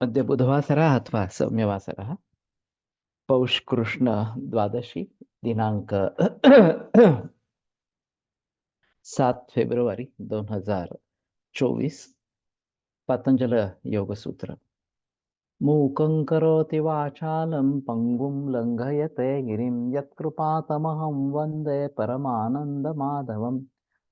अद्य बुधवासरः अथवा सौम्यवासरः पौष्कृष्ण द्वादशी दिनांक 7 फेब्रुवारी 2024 पतंजल योग सूत्र मूकं करोति वाचालं पंगुं लंघयते गिरिं यत्कृपातमहं वन्दे परमानन्दमाधवम्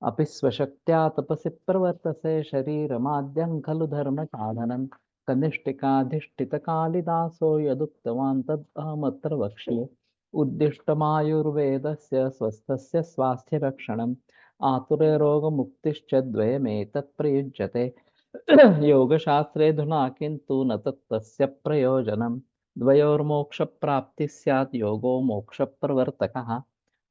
अपि स्वशक्त्या तपसि प्रवर्तसे शरीरमाद्यं खलु धर्मसाधनं कनिष्ठिकाधिष्ठितकालिदासो यदुक्तवान् तद् अहमत्र वक्ष्ये उद्दिष्टमायुर्वेदस्य स्वस्थस्य स्वास्थ्यरक्षणम् आतुरे रोगमुक्तिश्च द्वयमेतत् प्रयुज्यते योगशास्त्रेऽधुना किन्तु न तस्य प्रयोजनं द्वयोर्मोक्षप्राप्तिः स्यात् योगो मोक्षप्रवर्तकः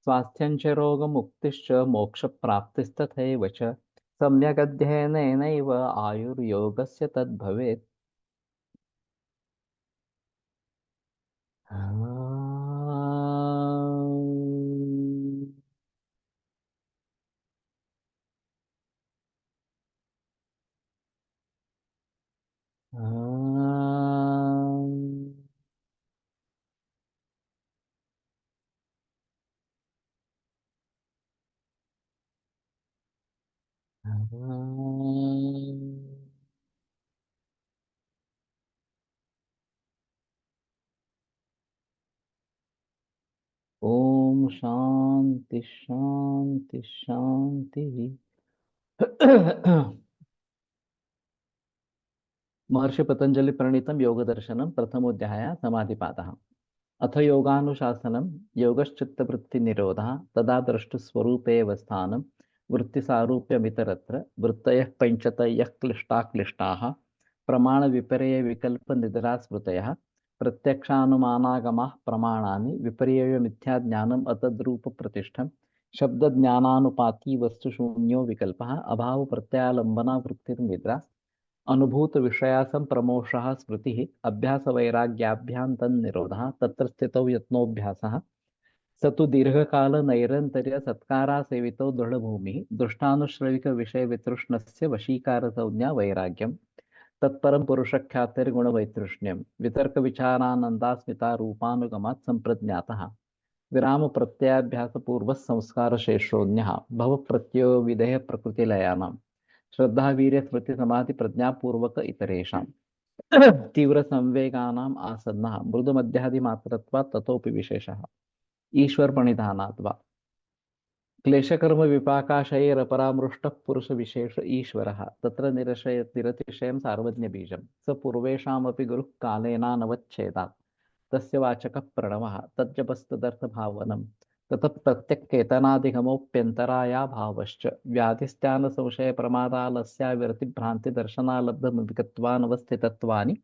स्वास्थ्यं च रोगमुक्तिश्च मोक्षप्राप्तिस्तथैव च सम्यगध्ययनेनैव आयुर्योगस्य तद्भवेत् ओम शांति शांति शांति। महर्षि पतंजलि प्रणीतम योग दर्शनम प्रथमोध्याय समाधिपादः। अथ योगानुशासनम योगश्चित्तवृत्ति निरोधः तदा द्रष्टुस्वरूपेव स्थानं वृत्तिसारूप्यमितरत्र वृत्तयः पञ्चतयः क्लिष्टा क्लिष्टाः प्रमाण विपर्यय विकल्प निद्रा स्मृतयः प्रत्यक्षानुमानागमाः प्रमाणानि विपर्यय मिथ्या ज्ञानम् अतद्रूप प्रतिष्ठम् शब्द ज्ञानानुपाती वस्तु शून्यो विकल्पः अभाव प्रत्यालंबना वृत्तिर्निद्रा अनुभूत विषयासं प्रमोषः स्मृतिः अभ्यास वैराग्याभ्यां तन्निरोधः तत्र स्थितौ यत्नोऽभ्यासः स तु दीर्घकाल नैरन्तर्य सत्कारा सेवितो दृढभूमिः दृष्टानुश्रविक विषय वितृष्णस्य वशीकार संज्ञा वैराग्यम् तत्परं पुरुषख्यातिर्गुणवैतृष्ण्यं वितर्क विचारानन्दास्मिता रूपानुगमात् सम्प्रज्ञातः विराम प्रत्ययाभ्यास पूर्व संस्कार शेषोऽन्यः भव प्रत्ययो विधेय प्रकृतिलयानां श्रद्धा वीर्य स्मृति समाधि प्रज्ञापूर्वक इतरेषाम् तीव्र संवेगानाम् आसन्नः मृदुमध्यादिमात्रत्वात् ततोऽपि विशेषः ईश्वर प्रणिधानात् वा क्लेशकर्म विपाकाशयैरपरामृष्टः पुरुष विशेष ईश्वरः तत्र निरतिशयं सार्वज्ञबीजं स पूर्वेषामपि गुरुः कालेनानवच्छेदात् तस्य वाचकः प्रणवः तज्जपस्तदर्थभावनं ततः प्रत्यक्केतनादिगमोऽप्यन्तराया भावश्च व्याधिस्त्यान संशय प्रमादालस्या विरतिभ्रान्तिदर्शनालब्धमुखत्वानवस्थितत्वानि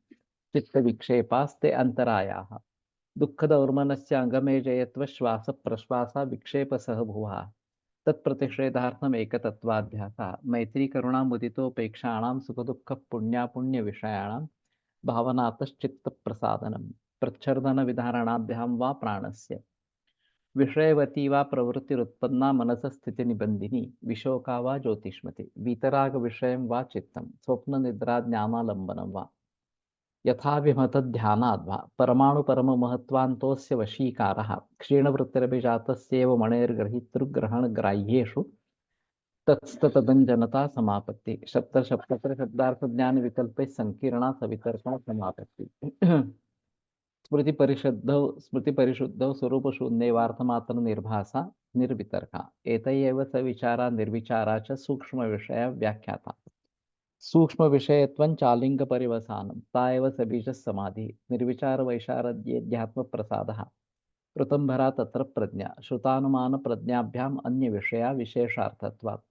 चित्तविक्षेपास्ते अंतरायाः दुःखदौर्मनस्य अङ्गमे जयत्व श्वास प्रश्वास विक्षेप सह भुवः तत्प्रतिषेधार्थम् एकतत्वाध्यासः मैत्री करुणा मुदितोपेक्षाणां सुखदुःख पुण्यापुण्यविषयाणां भावनातश्चित्तप्रसादनं प्रच्छर्दन विधारणाभ्यां वा प्राणस्य विषयवती वा प्रवृत्तिरुत्पन्ना मनसस्थितिनिबन्धिनी विशोका वा ज्योतिष्मति वीतरागविषयं वा चित्तं स्वप्ननिद्रा ज्ञानालम्बनं वा यथाभिमतध्यानाद् वा परमाणुपरममहत्त्वान्तोऽस्य वशीकारः क्षीणवृत्तिरभिजातस्येव मणेर्ग्रहीतृग्रहणग्राह्येषु तत्स्ततदञ्जनता समापत्ति शब्दार्थज्ञानविकल्पैः सङ्कीर्णा सवितर्का समापत्ति स्मृतिपरिशुद्धौ स्वरूपशून्यैवार्थमात्रनिर्भासा निर्वितर्का एतयैव सविचारा निर्विचारा च सूक्ष्मविषया व्याख्याता सूक्ष्म विषयत्वं चालिङ्गपरिवसानं ता एव सबीजः समाधिः निर्विचारवैशारद्येऽध्यात्मप्रसादः ऋतंभरा तत्र प्रज्ञा श्रुतानुमानप्रज्ञाभ्याम् अन्यविषया विशेषार्थत्वात्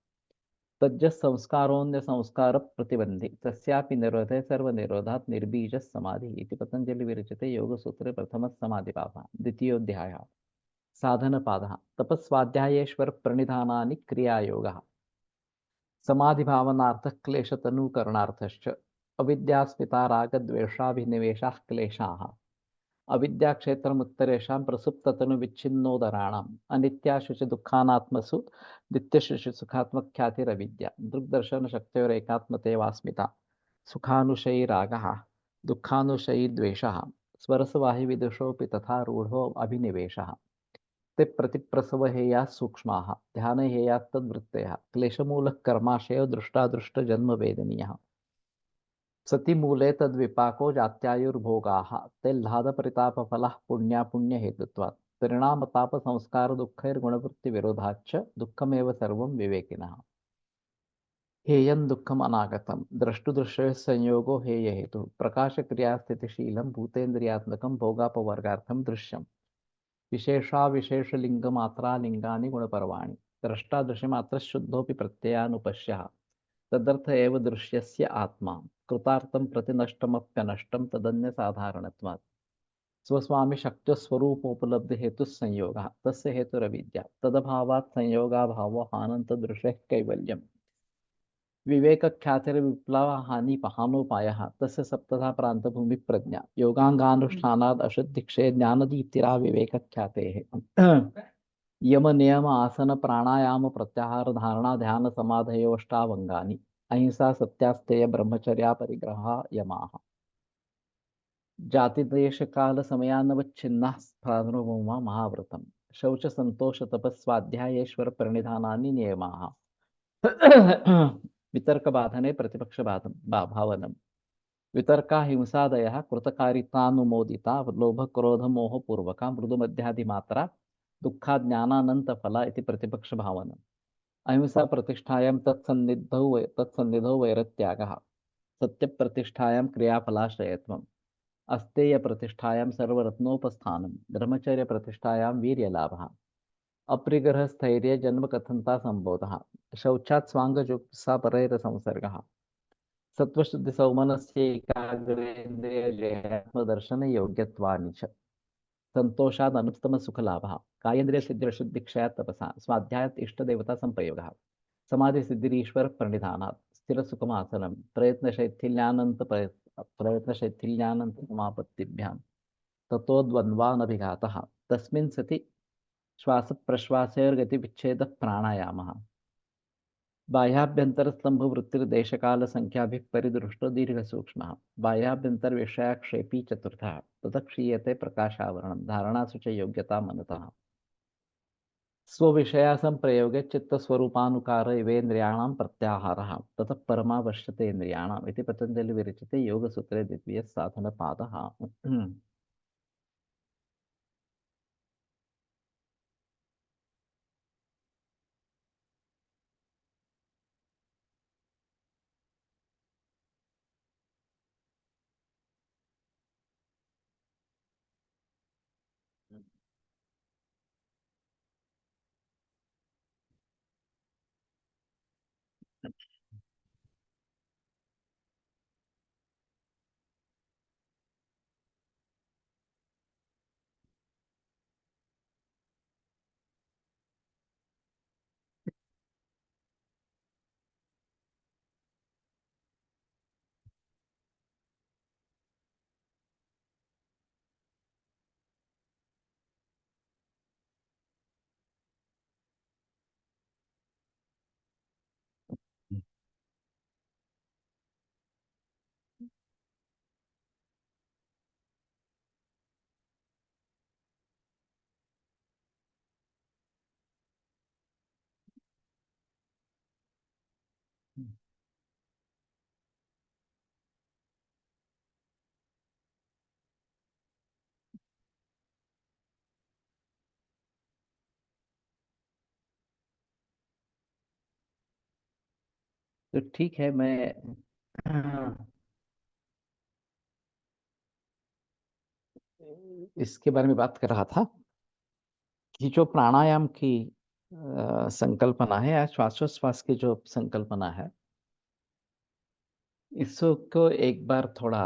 तज्जः संस्कारोऽन्यसंस्कारप्रतिबन्धि तस्यापि निरोधे सर्वनिरोधात् निर्बीजः समाधिः इति पतञ्जलिविरचिते योगसूत्रे प्रथमः समाधिपादः द्वितीयोऽध्यायः साधनपादः तपस्वाध्यायेश्वरप्रणिधानानि क्रियायोगः समाधिभावनार्थः क्लेशतनुकरणार्थश्च अविद्यास्मिता रागद्वेषाभिनिवेशाः क्लेशाः अविद्याक्षेत्रमुत्तरेषां प्रसुप्ततनुविच्छिन्नोदराणाम् अनित्याशु च दुःखानात्मसु नित्यशुचि सुखात्मख्यातिरविद्या दृग्दर्शनशक्तयोरेकात्मतेवास्मिता सुखानुशयी रागः दुःखानुशयी द्वेषः स्वरसवाहिविदुषोऽपि तथा रूढो अभिनिवेशः ते प्रतिप्रसवहेयाः सूक्ष्माः ध्यानहेयास्तद्वृत्तयः क्लेशमूलः कर्माशयो दृष्टादृष्टजन्मवेदनीयः सति मूले तद्विपाको जात्यायुर्भोगाः तैर्लादपरितापफलः पुण्यापुण्यहेतुत्वात् परिणामतापसंस्कारदुःखैर्गुणवृत्तिविरोधाच्च दुःखमेव सर्वं विवेकिनः हेयं दुःखम् अनागतं द्रष्टुदृश्यः संयोगो हेयहेतुः प्रकाशक्रियास्थितिशीलं भूतेन्द्रियात्मकं भोगापवर्गार्थं दृश्यम् विशेषाविशेषलिङ्गमात्रालिङ्गानि गुणपर्वाणि द्रष्टादृश्यमात्रशुद्धोऽपि प्रत्ययानुपश्यः तदर्थ एव दृश्यस्य आत्मा कृतार्थं प्रतिनष्टमप्यनष्टं तदन्यसाधारणत्वात् स्वस्वामिशक्त्यस्वरूपोपलब्धिहेतुः संयोगः तस्य हेतुरविद्या तदभावात् संयोगाभावो हानन्तदृशः कैवल्यम् विवेकख्यातिर्विप्लवहानिपहानोपायः तस्य सप्तधा प्रान्तभूमिप्रज्ञा योगाङ्गानुष्ठानाद् अशुद्धिक्षये ज्ञानदीप्तिरा विवेकख्यातेः यम नियम आसन प्राणायाम प्रत्याहार धारणा ध्यान समाधयोष्टावंगानि अहिंसा सत्यास्तेय ब्रह्मचर्या परिग्रह यमाः जाति देश काल समयानवच्छिन्नाः प्रादुर्भौमा महाव्रतम् शौच संतोष तपस्वाध्यायेश्वर प्रणिधानानि नियमाः वितर्क बाधने प्रतिपक्ष भावनम् वितर्का हिंसादयः कृतकारितानुमोदिता लोभ क्रोध मोह पूर्वका मृदुमध्यादिमात्रा दुःखाज्ञानानन्तफला इति प्रतिपक्ष भावनम् अहिंसा प्रतिष्ठायां तत्सन्निधौ वैरत्यागः सत्यप्रतिष्ठायां क्रियाफलाश्रयत्वम् अस्तेय प्रतिष्ठायां सर्वरत्नोपस्थानं ब्रह्मचर्य प्रतिष्ठायां वीर्यलाभः अप्रिग्रह स्थैर्य जन्म कथनता संबोधः शौचात् स्वांगजुगुप्सा परैरसंसर्गः सत्वशुद्धि सौमनस्य एकाग्रेन्द्रिय जयात्मदर्शन योग्यत्वानि च संतोषाद अनुत्तम सुख लाभः कायेन्द्रिय सिद्धि शुद्धि क्षया तपसा स्वाध्यायात् इष्ट देवता संप्रयोगः समाधि सिद्धिरीश्वर प्रणिधानात् स्थिर सुखमासनम प्रयत्न शैथिल्यानंत समापत्तिभ्यां ततो द्वन्द्वानभिघातः तस्मिन् सति श्वास प्रश्वासयोर्गति विच्छेद प्राणायामः बाह्याभ्यंतरस्तंभ वृत्तिर्देशकाल संख्याभिः परिदृष्टो दीर्घसूक्ष्मः बाह्याभ्यंतर विषयाक्षेपी चतुर्थः ततः क्षीयते प्रकाशावरणं धारणासु च योग्यता मनतः स्वविषयासंप्रयोगे चित्तस्वरूपानुकार इवेन्द्रियाणां प्रत्याहारः ततः परमावश्यते इन्द्रियाणाम् इति पतंजलि विरचिते योगसूत्रे द्वितीयः साधनपादः तो ठीक है मैं इसके बारे में बात कर रहा था कि जो प्राणायाम की संकल्पना है या श्वासोच्छ्वास की जो संकल्पना है इसको एक बार थोड़ा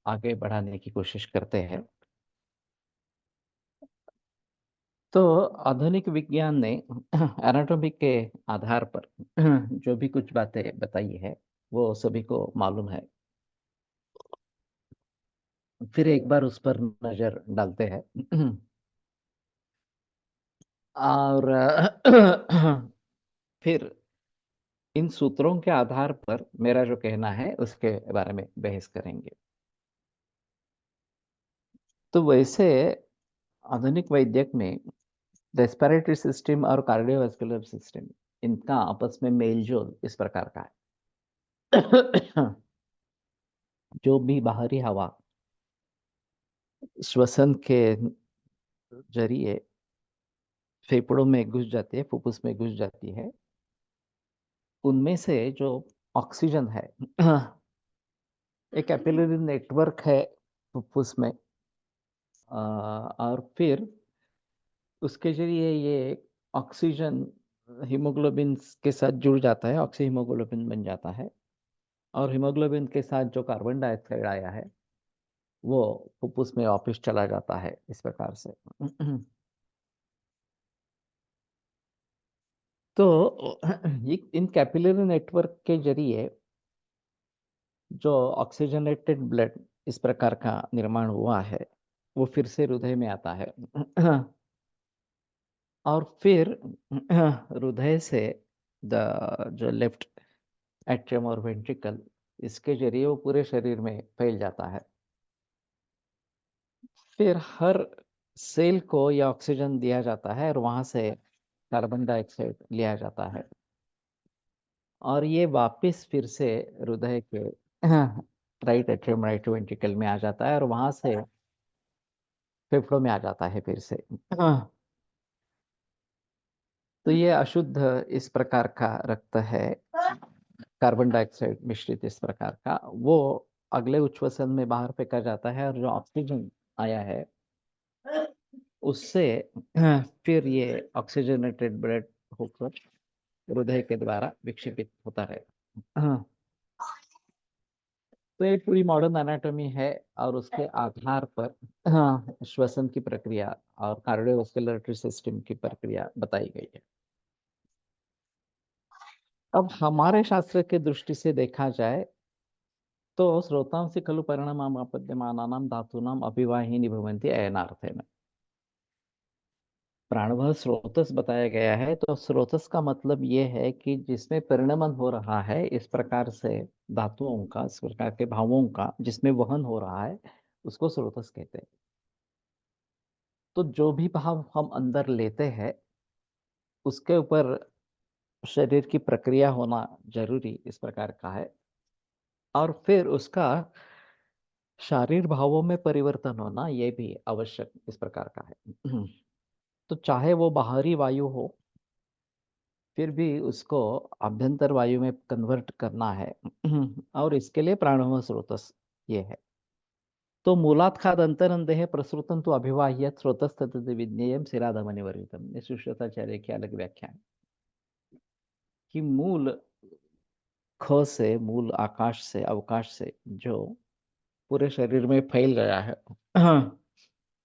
आगे बढ़ाने की कोशिश करते हैं। तो आधुनिक विज्ञान ने एनाटॉमी के आधार पर जो भी कुछ बातें बताई है वो सभी को मालूम है। फिर एक बार उस पर नजर डालते हैं और फिर इन सूत्रों के आधार पर मेरा जो कहना है उसके बारे में बहस करेंगे। तो वैसे आधुनिक वैद्यक में रेस्पिरेटरी सिस्टम और कार्डियोवास्कुलर सिस्टम, इनका आपस में मेल-जोल इस प्रकार का है। जो भी बाहरी हवा श्वसन के ज़रिए फेफड़ों में घुस जाती है, फुफ्फुस में घुस जाती है, उनमें से जो ऑक्सीजन है, एक कैपिलरी नेटवर्क है फुफ्फुस में, और फिर उसके ज़रिए ये ऑक्सीजन हीमोग्लोबिन के साथ जुड़ जाता है, ऑक्सी हीमोग्लोबिन बन जाता है, और हीमोग्लोबिन के साथ जो कार्बन डाइऑक्साइड आया है, वो फुफ्फुस में वापस चला जाता है, इस प्रकार से। तो ये इन कैपिलरी नेटवर्क के ज़रिए जो ऑक्सीजनेटेड ब्लड इस प्रकार का निर्माण हुआ है, वो फिर से हृदय में आता है। और फिर हृदय से जो लेफ्ट एट्रियम और वेंट्रिकल, इसके ज़रिए वो पूरे शरीर में फैल जाता है। फिर हर सेल को ये ऑक्सीजन दिया जाता है और वहाँ से कार्बन डाइऑक्साइड लिया जाता है, और ये वापस फिर से हृदय के राइट एट्रियम, राइट वेंट्रिकल में आ जाता है और वहाँ से फेफड़ों में आ जाता है फिर से। तो ये अशुद्ध इस प्रकार का रक्त है, कार्बन डाइऑक्साइड मिश्रित इस प्रकार का, वो अगले उच्छ्वसन में बाहर फेंका जाता है, और जो ऑक्सीजन आया है, उससे फिर ये ऑक्सीजनेटेड ब्लड होकर हृदय के द्वारा विक्षेपित होता है। तो ये पूरी मॉडर्न एनाटॉमी है, और उसके आधार पर श्वसन की प्रक्रिया और कार्डियोवास्कुलर सिस्टम की प्रक्रिया बताई गई है। अब हमारे शास्त्र के दृष्टि से देखा जाए, तो स्रोतांसि खलु परिणामापद्यमानानां धातूनां अभिवाहिनी भवन्ति अयनार्थेन। प्राणवः स्रोतस बताया गया है, तो स्रोतस का मतलब ये है कि जिसमें परिणमन हो रहा है, इस प्रकार से धातुओं का, इस प्रकार के भावों का जिसमें वहन हो रहा है, उसको स्रोतस कहते हैं। तो जो भी भाव हम अंदर लेते हैं, उसके ऊपर शरीर की प्रक्रिया होना ज़रूरी इस प्रकार का है, और फिर उसका शारीर भावों में परिवर्तन होना ये भी आवश्यक इस प्रकार का है। तो चाहे वो बाहरी वायु हो, फिर भी उसको आभ्यंतर वायु में कन्वर्ट करना है। और इसके लिए प्राणव स्रोतस ये है। तो मूलात् खाद अंतरंदेह प्रसृतं तो अभिवाह्यत् स्रोतस्ततति विज्ञेयं शिराधमनिवर्तितम्। ये सुश्रुताचार्य की अलग व्याख्या है कि मूल ख से, मूल आकाश से, अवकाश से जो पूरे शरीर में फैल गया है,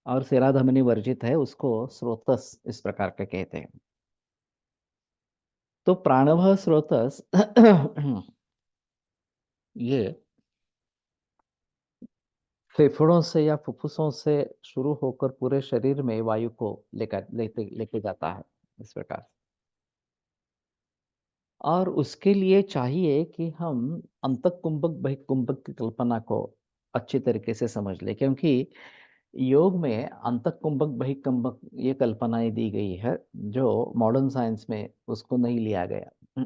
और शिराधमनी वर्जित है, उसको स्रोतस इस प्रकार का कहते हैं। तो प्राणवः स्रोतस ये फेफड़ों से या फुफ्फुसों से शुरू होकर पूरे शरीर में वायु को लेकर लेते लेके जाता है इस प्रकार। और उसके लिए चाहिए कि हम अंतःकुंभक बहिःकुंभक की कल्पना को अच्छी तरीके से समझ लें, क्योंकि योग में अंतःकुंभक बहिःकुंभक ये कल्पनाएं दी गई है, जो मॉडर्न साइंस में उसको नहीं लिया गया।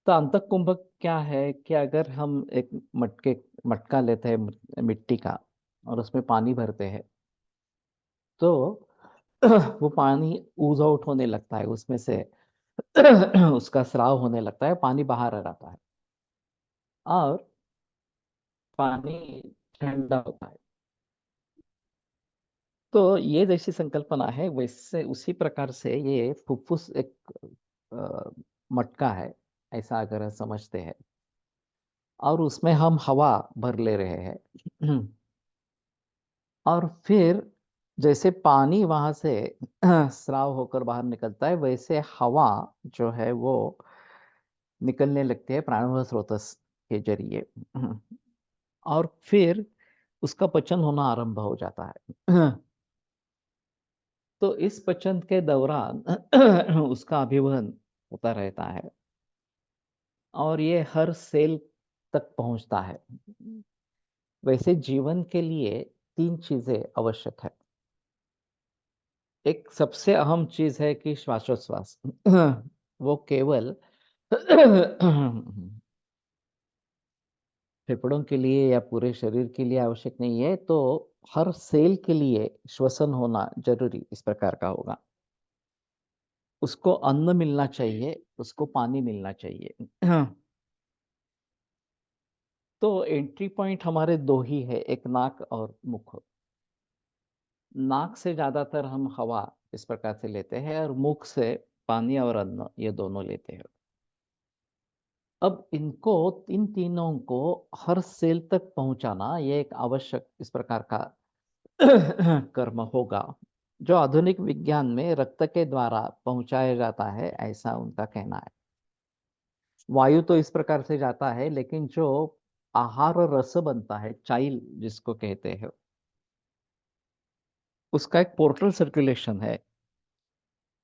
तो अंतःकुंभक क्या है कि अगर हम एक मटका लेते हैं मिट्टी का, और उसमें पानी भरते हैं, तो वो पानी ऊज आउट होने लगता है उसमें से। उसका स्राव होने लगता है, पानी बाहर आ जाता है, और पानी ठंडा होता है। तो ये जैसी संकल्पना है, वैसे उसी प्रकार से ये फुफ्फुस एक अ, मटका है, ऐसा अगर हम समझते हैं, और उसमें हम हवा भर ले रहे हैं। और फिर जैसे पानी वहाँ से स्राव होकर बाहर निकलता है, वैसे हवा जो है वो निकलने लगती है प्राणवायु स्रोतस के ज़रिए। और फिर उसका पचन होना आरंभ हो जाता है। तो इस पचन के दौरान उसका अभिवहन होता रहता है, और ये हर सेल तक पहुँचता है। वैसे जीवन के लिए 3 चीज़ें आवश्यक है। एक सबसे अहम चीज़ है कि श्वासोच्छ्वास वो केवल फेफड़ों के लिए या पूरे शरीर के लिए आवश्यक नहीं है, तो हर सेल के लिए श्वसन होना ज़रूरी इस प्रकार का होगा। उसको अन्न मिलना चाहिए, उसको पानी मिलना चाहिए। तो एंट्री पॉइंट हमारे 2 ही है, एक नाक और मुख। नाक से ज़्यादातर हम हवा इस प्रकार से लेते हैं और मुख से पानी और अन्न ये दोनों लेते हैं। अब इनको इन तीनों को हर सेल तक पहुँचाना ये एक आवश्यक इस प्रकार का कर्म होगा, जो आधुनिक विज्ञान में रक्त के द्वारा पहुँचाया जाता है, ऐसा उनका कहना है। वायु तो इस प्रकार से जाता है, लेकिन जो आहार रस बनता है, चाइल जिसको कहते हैं, उसका एक पोर्टल सर्कुलेशन है।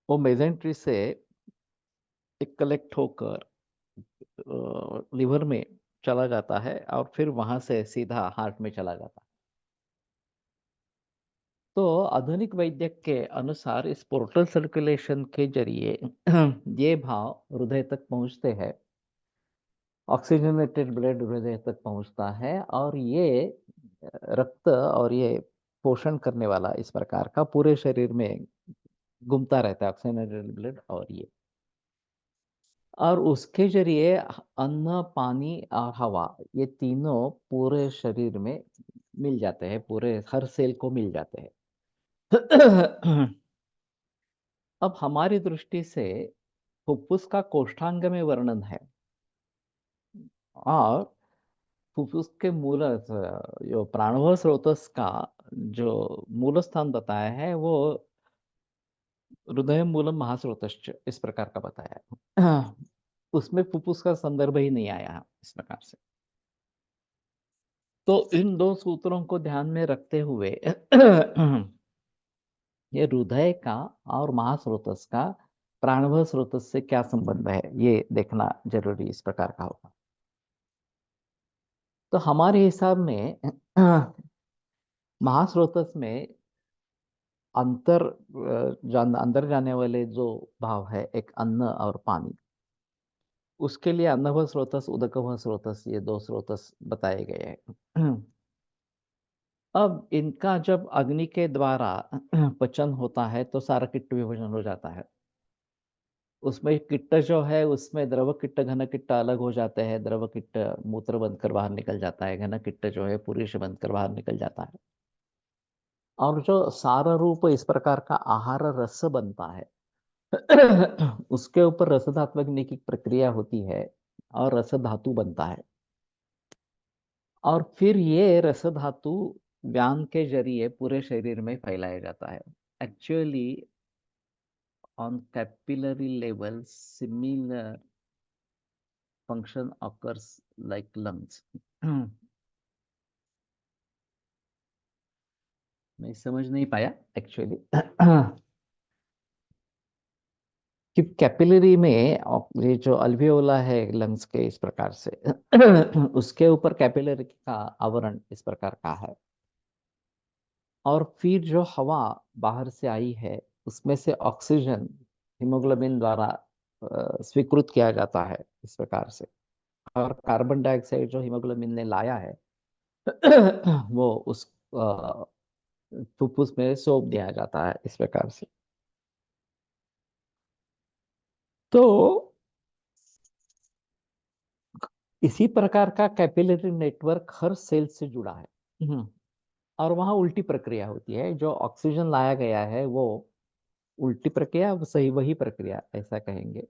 वो मेसेंट्री से एक कलेक्ट होकर लिवर में चला जाता है और फिर वहाँ से सीधा हार्ट में चला जाता है। तो आधुनिक वैद्य के अनुसार इस पोर्टल सर्कुलेशन के ज़रिए ये भाव हृदय तक पहुँचते हैं। ऑक्सीजनेटेड ब्लड हृदय तक पहुँचता है और ये रक्त और ये पोषण करने वाला इस प्रकार का पूरे शरीर में घूमता रहता है, ऑक्सीजनेटेड ब्लड और ये। और उसके ज़रिए अन्न, पानी और हवा ये तीनों पूरे शरीर में मिल जाते हैं, पूरे हर सेल को मिल जाते हैं। अब हमारी दृष्टि से फुफ्फुस का कोष्ठांग में वर्णन है और फुफ्फुस के मूल जो प्राणव स्रोतस का जो मूल स्थान बताया है वो हृदय मूलम महास्रोतश्च इस प्रकार का बताया है। उसमें फुफ्फुस का संदर्भ ही नहीं आया है इस प्रकार से। तो इन 2 सूत्रों को ध्यान में रखते हुए ये हृदय का और महास्रोतस का प्राणव स्रोतस से क्या संबंध है, ये देखना ज़रूरी इस प्रकार का होगा। तो हमारे हिसाब में महास्रोतस में अंदर जाने वाले जो भाव है, एक अन्न और पानी, उसके लिए अन्नव स्रोतस, उदकव स्रोतस ये 2 स्रोतस बताए गए हैं। अब इनका जब अग्नि के द्वारा पचन होता है तो सारा किट्ट विभाजन हो जाता है। उसमें किट्ट जो है उसमें द्रव किट्ट, घन किट्ट अलग हो जाते हैं। द्रव किट्ट मूत्र बनकर बाहर निकल जाता है, घन किट्ट जो है पुरुष बनकर बाहर निकल जाता है। और जो सार रूप इस प्रकार का आहार रस बनता है, उसके ऊपर रस धात्वग्नि की प्रक्रिया होती है और रस धातु बनता है। और फिर ये रस धातु व्यान के जरिए पूरे शरीर में फैलाया जाता है। Actually on capillary level, similar function occurs like lungs. मैं समझ नहीं पाया एक्चुअली कि कैपिलरी में ये जो अल्वियोला है लंग्स के इस प्रकार से उसके ऊपर कैपिलरी का आवरण इस प्रकार का है और फिर जो हवा बाहर से आई है उसमें से ऑक्सीजन हीमोग्लोबिन द्वारा स्वीकृत किया जाता है इस प्रकार से और कार्बन डाइऑक्साइड जो हीमोग्लोबिन ने लाया है वो उस अ, फुफ्फुस में सौंप दिया जाता है इस प्रकार से। तो इसी प्रकार का कैपिलरी नेटवर्क हर सेल से जुड़ा है। और वहाँ उल्टी प्रक्रिया होती है, जो ऑक्सीजन लाया गया है वो उल्टी प्रक्रिया, वो सही वही प्रक्रिया ऐसा कहेंगे,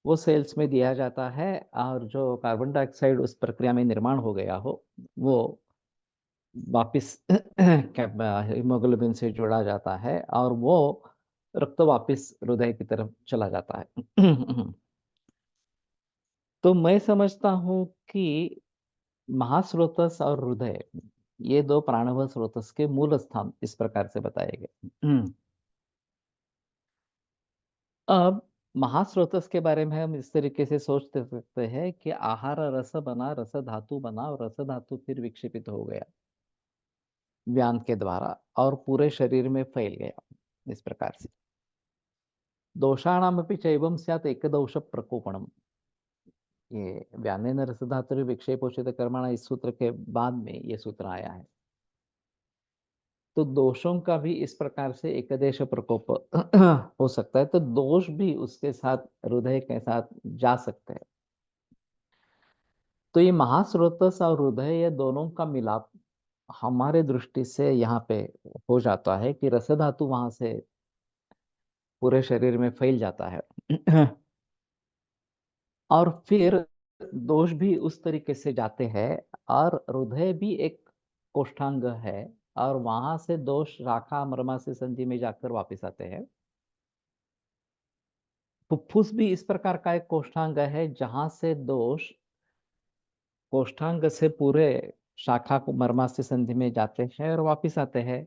वो सेल्स में दिया जाता है और जो कार्बन डाइऑक्साइड उस प्रक्रिया में निर्माण हो गया हो वो वापिस हीमोग्लोबिन से जोड़ा जाता है और वो रक्त वापिस हृदय की तरफ चला जाता है। तो मैं समझता हूँ कि महास्रोतस और हृदय ये 2 प्राणव स्रोतस के मूल स्थान इस प्रकार से बताए गए। अब महास्रोतस के बारे में हम इस तरीके से सोच सकते हैं कि आहार रस बना, रस धातु बना और रस धातु फिर विक्षेपित हो गया। व्यान के द्वारा और पूरे शरीर में फैल गया। इस प्रकार से दोषाणामपि चैवं स्यात् एकदोष प्रकोपणम, ये व्यानेन रसधातुर विक्षेपोषित कर्मणा, इस सूत्र के बाद में ये सूत्र आया है। तो दोषों का भी इस प्रकार से एकदेश प्रकोप हो सकता है, तो दोष भी उसके साथ हृदय के साथ जा सकते हैं। तो ये महास्रोतस और हृदय, ये दोनों का मिलाप हमारे दृष्टि से यहाँ पे हो जाता है कि रस धातु वहां से पूरे शरीर में फैल जाता है। और फिर दोष भी उस तरीके से जाते हैं, और हृदय भी एक कोष्ठांग है, और वहां से दोष शाखा मर्मा से संधि में जाकर वापस आते हैं। फुफ्फुस भी इस प्रकार का एक कोष्ठांग है, जहां से दोष कोष्ठांग से पूरे शाखा को मर्मा से संधि में जाते हैं और वापस आते हैं।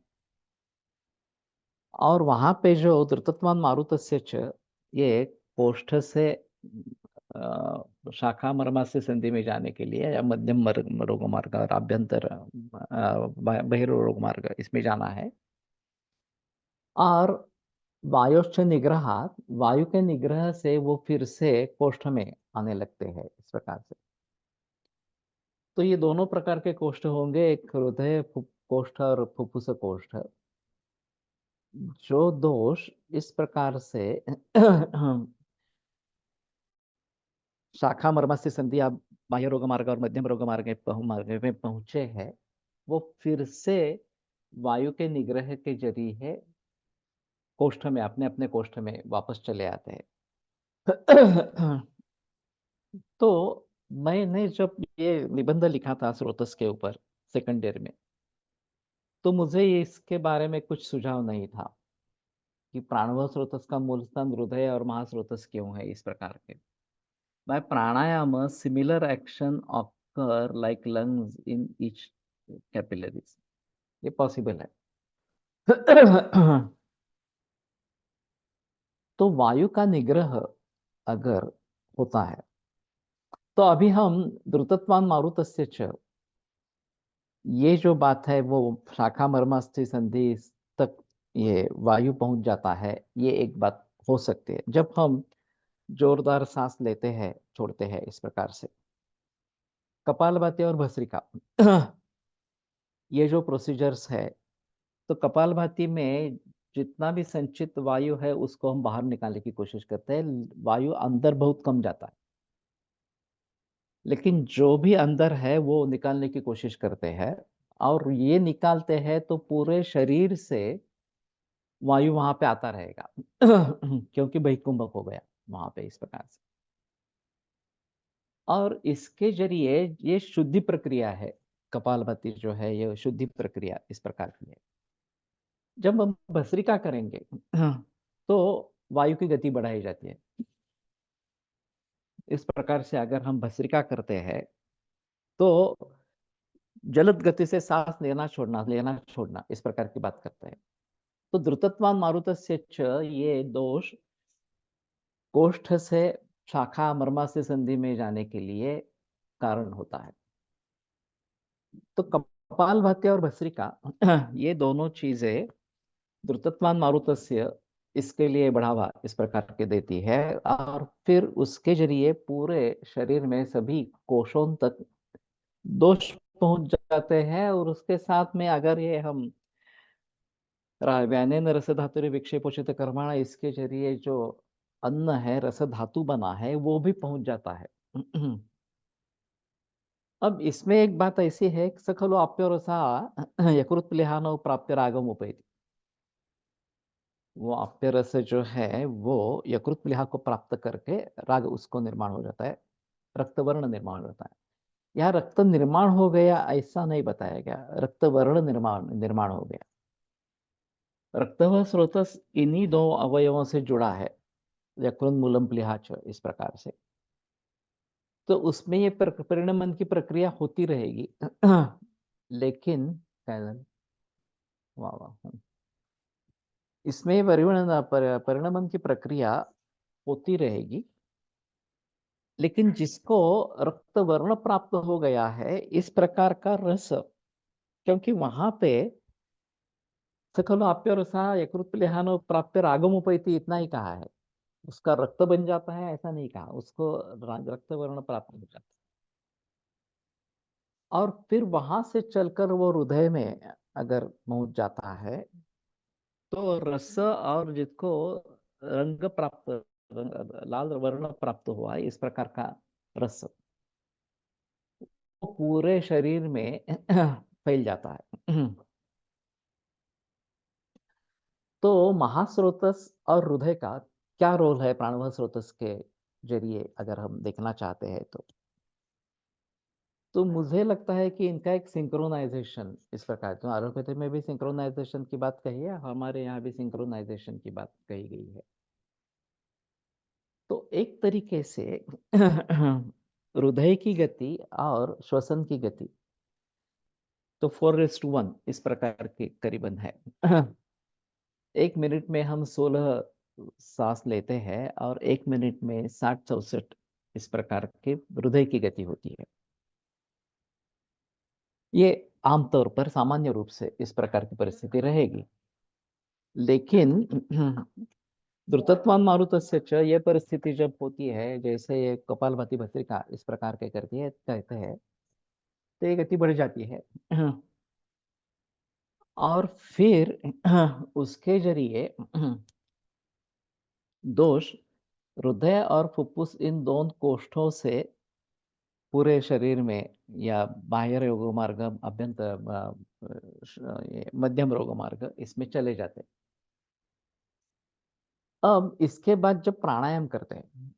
और वहां पे जो धृतत्वान मारुतस्य च, ये कोष्ठ से शाखा मर्मा से संधि में जाने के लिए, या मध्यम रोग मार्ग और आभ्यंतर बहिर्रोग मार्ग, इसमें जाना है। और वायोश्च निग्रहात, वायु के निग्रह से वो फिर से कोष्ठ में आने लगते हैं, इस प्रकार से। तो ये दोनों प्रकार के कोष्ठ होंगे, एक हृदय कोष्ठ और फुफ्फुस कोष्ठ। जो दोष इस प्रकार से शाखा मर्मस्य संधि आप बाह्य रोग मार्ग और मध्यम रोग मार्ग में पहुंचे हैं, वो फिर से वायु के निग्रह के जरिए कोष्ठ में, अपने अपने कोष्ठ में वापस चले आते हैं। तो मैंने जब ये निबंध लिखा था स्रोतस के ऊपर सेकंड ईयर में, तो मुझे इसके बारे में कुछ सुझाव नहीं था कि प्राणव स्रोतस का मूल स्थान हृदय और महास्रोतस क्यों है इस प्रकार के। By pranayama, similar action occur like lungs in each capillaries. ये पॉसिबल है। तो वायु का निग्रह अगर होता है, तो अभी हम द्रुतत्वान मारुतस्य च, ये जो बात है वो शाखा मर्मास्थि संधि तक ये वायु पहुंच जाता है, ये एक बात हो सकती है जब हम जोरदार सांस लेते हैं, छोड़ते हैं, इस प्रकार से। कपालभाति और भस्त्रिका, ये जो प्रोसीजर्स है, तो कपालभाति में जितना भी संचित वायु है उसको हम बाहर निकालने की कोशिश करते हैं, वायु अंदर बहुत कम जाता है, लेकिन जो भी अंदर है वो निकालने की कोशिश करते हैं। और ये निकालते हैं तो पूरे शरीर से वायु वहां पे आता रहेगा, क्योंकि बहिकुंभक हो गया वहां पे, इस प्रकार से। और इसके जरिए ये शुद्धि प्रक्रिया है, कपालभाति जो है ये शुद्धि प्रक्रिया इस प्रकार की है। जब हम भस्त्रिका करेंगे, तो वायु की गति बढ़ाई जाती है। इस प्रकार से अगर हम भस्त्रिका करते हैं, तो जलद गति से सांस लेना छोड़ना इस प्रकार की बात करते हैं। तो द्रुतत्वान मारुतस्य च, ये दोष कोष्ठ से शाखा मर्मा से संधि में जाने के लिए कारण होता है। तो कपालभाति और भस्त्रिका, ये दोनों चीजें द्रुतत्वान मारुतस्य इसके लिए बढ़ावा इस प्रकार के देती है, और फिर उसके जरिए पूरे शरीर में सभी कोशों तक दोष पहुंच जाते हैं। और उसके साथ में अगर ये हम व्यानेन रस धातु विक्षेपोषित कर्मणा, इसके जरिए जो अन्न है, रस धातु बना है, वो भी पहुंच जाता है। अब इसमें एक बात ऐसी है, स खलु आप्यो रसा यकृत प्लिहानो प्राप्य रागम उपैति। वो आप्य रस जो है वो यकृत प्लीहा को प्राप्त करके राग उसको निर्माण हो जाता है, रक्तवर्ण निर्माण होता है। यहाँ रक्त निर्माण हो गया ऐसा नहीं बताया गया, रक्तवर्ण निर्माण निर्माण हो गया। रक्तव स्रोतस इन्हीं दो अवयवों से जुड़ा है, यकृत मूलम प्लीहाच, इस प्रकार से। तो उसमें ये परिणमन की प्रक्रिया होती रहेगी। लेकिन वाह वाह, इसमें परिणमन की प्रक्रिया होती रहेगी, लेकिन जिसको रक्त वर्ण प्राप्त हो गया है इस प्रकार का रस, क्योंकि वहां पे स खलु आप्यरसः यकृत्प्लेहानो प्राप्य रागमुपैति, इतना ही कहा है। उसका रक्त बन जाता है ऐसा नहीं कहा, उसको रक्त वर्ण प्राप्त हो जाता है। और फिर वहां से चलकर वो हृदय में अगर पहुंच जाता है तो रस और जिसको रंग प्राप्त, लाल वर्ण प्राप्त हुआ है, इस प्रकार का रस वो पूरे शरीर में फैल जाता है। तो महास्रोतस और हृदय का क्या रोल है प्राणवायु स्रोतस के जरिए अगर हम देखना चाहते हैं तो मुझे लगता है कि इनका एक सिंक्रोनाइजेशन इस प्रकार, तो एलोपैथी में भी सिंक्रोनाइजेशन की बात कही है, हमारे यहाँ भी सिंक्रोनाइजेशन की बात कही गई है। तो एक तरीके से हृदय की गति और श्वसन की गति तो 4:1 इस प्रकार के करीबन है। 1 मिनट में हम 16 सांस लेते हैं और 1 मिनट में 60-64 इस प्रकार के हृदय की गति होती है। ये आमतौर पर सामान्य रूप से इस प्रकार की परिस्थिति रहेगी। लेकिन द्रुतत्वान् मारुतस्य च ये परिस्थिति जब होती है, जैसे ये कपालभाति भस्त्रिका इस प्रकार के करती है कहते हैं, तो ये गति बढ़ जाती है। और फिर उसके जरिए दोष हृदय और फुफ्फुस इन दोनों कोष्ठों से पूरे शरीर में या बाह्य रोग मार्ग, अभ्यंतर मध्यम रोग मार्ग इसमें चले जाते हैं। अब इसके बाद जब प्राणायाम करते हैं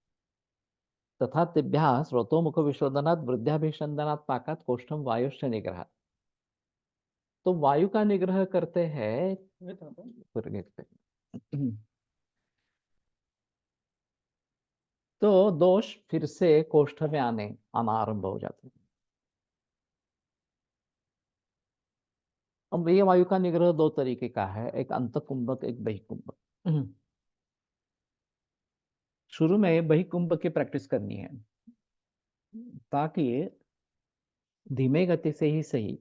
तथा तेभ्यः स्रोतोमुख विशोधनात् वृद्धाभिसंधानात् पाकात् कोष्ठम वायुश्च निग्रह, तो वायु का निग्रह करते हैं तो दोष फिर से कोष्ठ में आना आरंभ हो जाते हैं। अब ये वायु का निग्रह दो तरीके का है, एक अंतकुंभक एक बहिकुंभक। शुरू में बहिकुंभक की प्रैक्टिस करनी है ताकि धीमे गति से ही सही,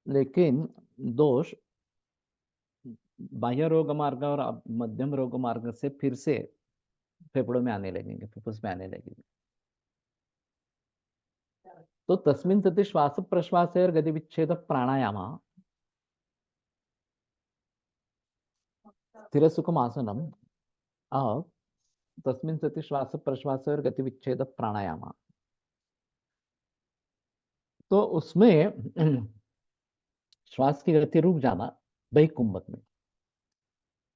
लेकिन दोष बाह्य रोग मार्ग और मध्यम रोग मार्ग से फिर से फेफड़ों में आने लगेंगे, फुफ्फुस में आने लगेंगे। तो तस्मिन् सति श्वास प्रश्वास और गति विच्छेद प्राणायाम स्थिर सुखम आसनम और तस्मिन् सति श्वास प्रश्वास और गति विच्छेद प्राणायाम, तो उसमें श्वास की गति रुक जाना वही कुंभक में।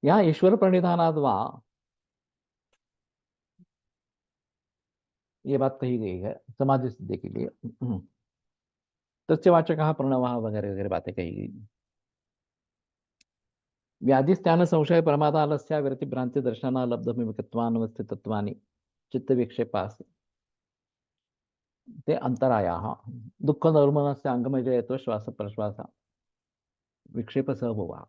यहाँ ईश्वर प्रणिधानाद वहाँ ये बात कही गई है समाधि सिद्धि के लिए। तस्वाचक प्रणव वगैरह वगैरह बातें कही गई। व्याधिस्त्यान संशय प्रमादालस्य विरति भ्रांति दर्शन लब्ध विमुखत्वान्वस्थितत्वानि चित्त विक्षेपास ते अंतरायाः दुःख नर्मणस्य अंगमजयत्व श्वास प्रश्वास विक्षेप सहभुवा।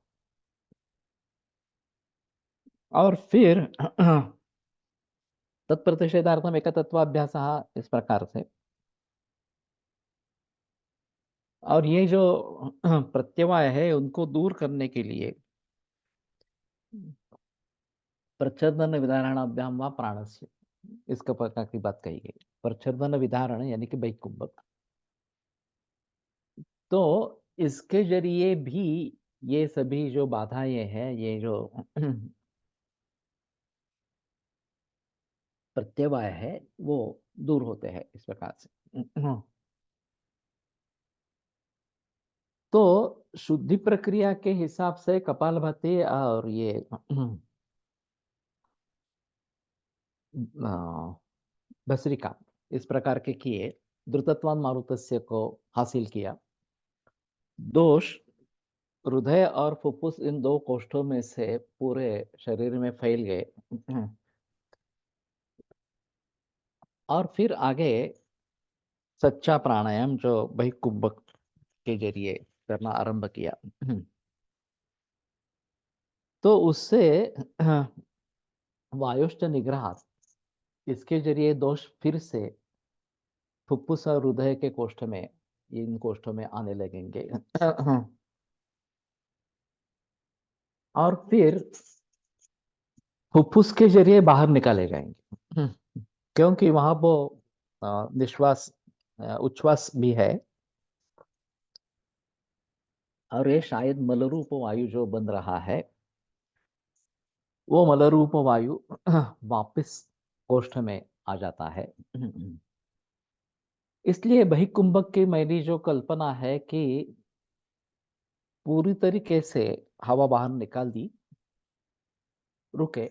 और फिर तत्प्रतिषेधार्थम एकतत्वाभ्यास इस प्रकार से। और ये जो प्रत्यवाय है उनको दूर करने के लिए प्रच्छदन विधारणाभ्याम व प्राणस्य इसका प्रकार की बात कही गई। प्रच्छदन विधारण यानी कि बैकुंभक, तो इसके जरिए भी ये सभी जो बाधाएं हैं, ये जो प्रत्यवाय है वो दूर होते हैं इस प्रकार से। तो शुद्धि प्रक्रिया के हिसाब से कपालभाति और ये भस्त्रिका इस प्रकार के किए, द्रुतत्वान् मारुतस्य को हासिल किया। दोष हृदय और फुफ्फुस इन दो कोष्ठों में से पूरे शरीर में फैल गए। और फिर आगे सच्चा प्राणायाम जो बहिकुंभक के जरिए करना आरंभ किया, तो उससे वायुश्च निग्रह इसके जरिए दोष फिर से फुफ्फुस और हृदय के कोष्ठ में, इन कोष्ठों में आने लगेंगे। और फिर फुफ्फुस के जरिए बाहर निकाले जाएंगे। क्योंकि वहां वो निश्वास उच्छ्वास भी है, और ये शायद मलरूप वायु जो बन रहा है, वो मलरूप वायु वापस कोष्ठ में आ जाता है। इसलिए बहिकुंभक की मेरी जो कल्पना है कि पूरी तरीके से हवा बाहर निकाल दी, रुके,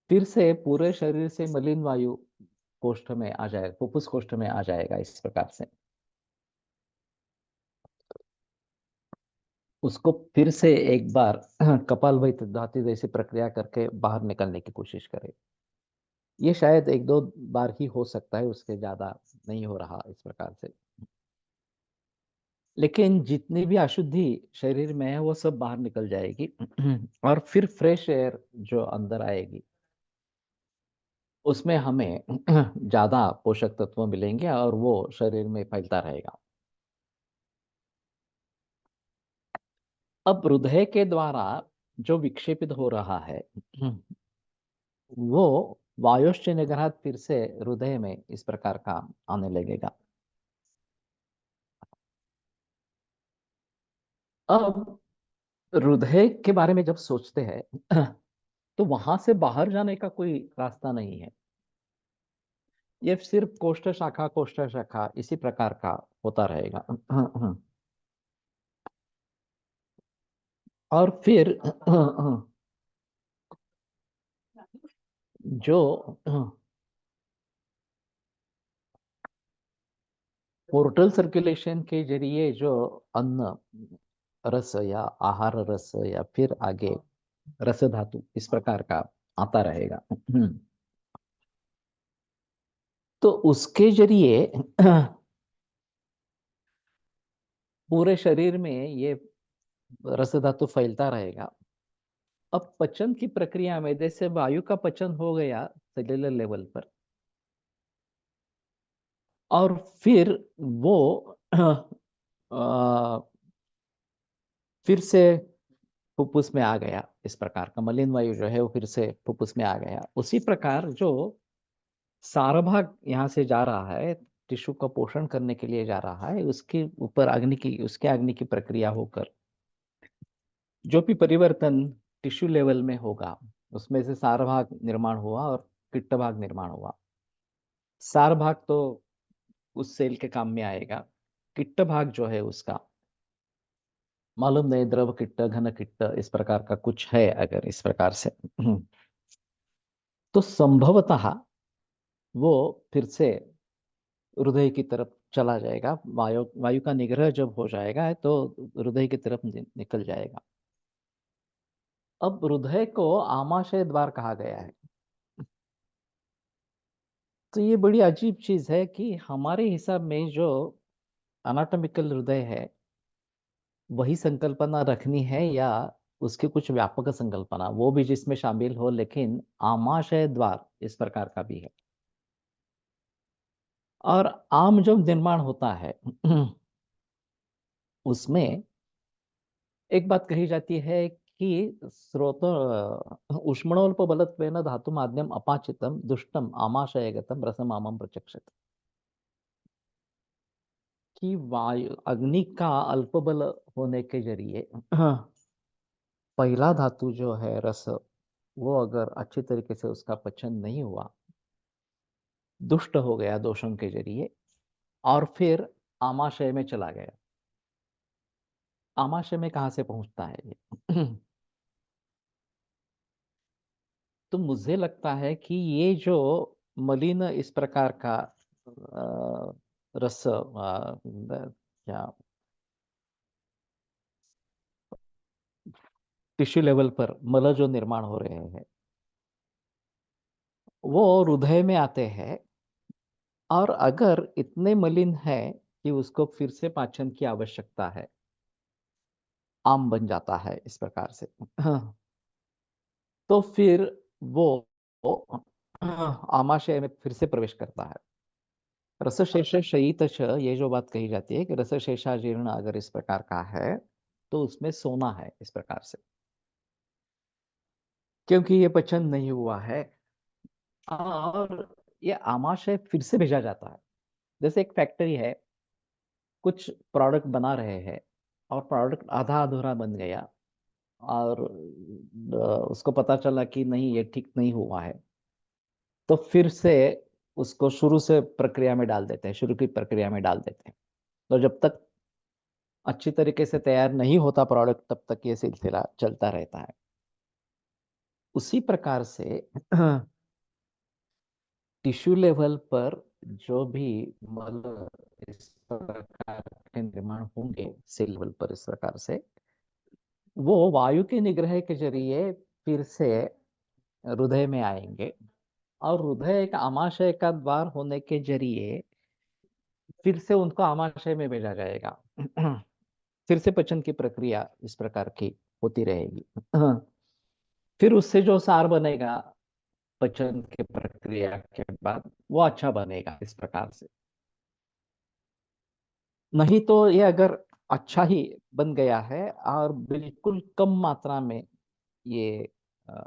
फिर से पूरे शरीर से मलिन वायु कोष्ठ में आ जाएगा, फुफ्फुस कोष्ठ में आ जाएगा इस प्रकार से। उसको फिर से एक बार कपालभाति धातु जैसी प्रक्रिया करके बाहर निकलने की कोशिश करे। ये शायद एक दो बार ही हो सकता है, उसके ज्यादा नहीं हो रहा इस प्रकार से। लेकिन जितनी भी अशुद्धि शरीर में है वो सब बाहर निकल जाएगी। और फिर फ्रेश एयर जो अंदर आएगी, उसमें हमें ज्यादा पोषक तत्व मिलेंगे और वो शरीर में फैलता रहेगा। अब हृदय के द्वारा जो विक्षेपित हो रहा है, वो वायुश्च निग्रह फिर से हृदय में इस प्रकार का आने लगेगा। अब हृदय के बारे में जब सोचते हैं तो वहां से बाहर जाने का कोई रास्ता नहीं है। ये सिर्फ कोष्ठ शाखा इसी प्रकार का होता रहेगा। और फिर जो पोर्टल सर्कुलेशन के जरिए जो अन्न रस या आहार रस या फिर आगे रस धातु इस प्रकार का आता रहेगा, तो उसके जरिए पूरे शरीर में ये रस धातु फैलता रहेगा। अब पचन की प्रक्रिया में जैसे वायु का पचन हो गया सेल्युलर लेवल पर, और फिर वो फिर से फुफ्फुस में आ गया, इस प्रकार का मलिन वायु जो है वो फिर से फुफ्फुस में आ गया। उसी प्रकार जो सारा भाग यहाँ से जा रहा है, टिश्यू का पोषण करने के लिए जा रहा है, उसके ऊपर अग्नि की प्रक्रिया होकर जो भी परिवर्तन टिश्यू लेवल में होगा, उसमें से सार भाग निर्माण हुआ और किट्ट भाग निर्माण हुआ। सार भाग तो उस सेल के काम में आएगा। किट्ट भाग जो है उसका मालूम नहीं, द्रव किट्ट घन किट्ट इस प्रकार का कुछ है अगर इस प्रकार से। तो संभवतः वो फिर से हृदय की तरफ चला जाएगा। वायु का निग्रह जब हो जाएगा तो हृदय की तरफ निकल जाएगा। अब हृदय को आमाशय द्वार कहा गया है। तो ये बड़ी अजीब चीज है कि हमारे हिसाब में जो अनाटॉमिकल हृदय है वही संकल्पना रखनी है, या उसकी कुछ व्यापक संकल्पना वो भी जिसमें शामिल हो, लेकिन आमाशय द्वार इस प्रकार का भी है। और आम जो निर्माण होता है उसमें एक बात कही जाती है कि स्रोत उष्मणोल्प बलत्वेन धातु माध्यम अपाचितम दुष्टम आमाशयगतम रसम आमम प्रचक्षत, कि वायु अग्नि का अल्प बल होने के जरिए पहला धातु जो है रस, वो अगर अच्छी तरीके से उसका पचन नहीं हुआ, दुष्ट हो गया दोषों के जरिए, और फिर आमाशय में चला गया। आमाशय में कहाँ से पहुंचता है ये? तो मुझे लगता है कि ये जो मलिन इस प्रकार का रस क्या टिश्यू लेवल पर मल जो निर्माण हो रहे हैं, वो हृदय में आते हैं। और अगर इतने मलिन है कि उसको फिर से पाचन की आवश्यकता है, आम बन जाता है इस प्रकार से, तो फिर वो आमाशय में फिर से प्रवेश करता है। रसशेष शयित ये जो बात कही जाती है कि रसशेषा जीर्ण अगर इस प्रकार का है, तो उसमें सोना है इस प्रकार से, क्योंकि ये पचन नहीं हुआ है। और ये आमाशय फिर से भेजा जाता है। जैसे एक फैक्ट्री है, कुछ प्रोडक्ट बना रहे हैं और प्रोडक्ट आधा अधूरा बन गया, और उसको पता चला कि नहीं ये ठीक नहीं हुआ है, तो फिर से उसको शुरू से प्रक्रिया में डाल देते हैं, शुरू की प्रक्रिया में डाल देते हैं। तो जब तक अच्छी तरीके से तैयार नहीं होता प्रोडक्ट, तब तक ये सिलसिला चलता रहता है। उसी प्रकार से टिश्यू लेवल पर जो भी मल इस प्रकार के निर्माण होंगे सेल लेवल पर इस प्रकार से, वो वायु के निग्रह के जरिए फिर से हृदय में आएंगे, और हृदय एक आमाशय का द्वार होने के जरिए फिर से उनको आमाशय में भेजा जाएगा। फिर से पचन की प्रक्रिया इस प्रकार की होती रहेगी। फिर उससे जो सार बनेगा पचन की प्रक्रिया के बाद, वो अच्छा बनेगा इस प्रकार से। नहीं तो ये अगर अच्छा ही बन गया है और बिल्कुल कम मात्रा में ये अ,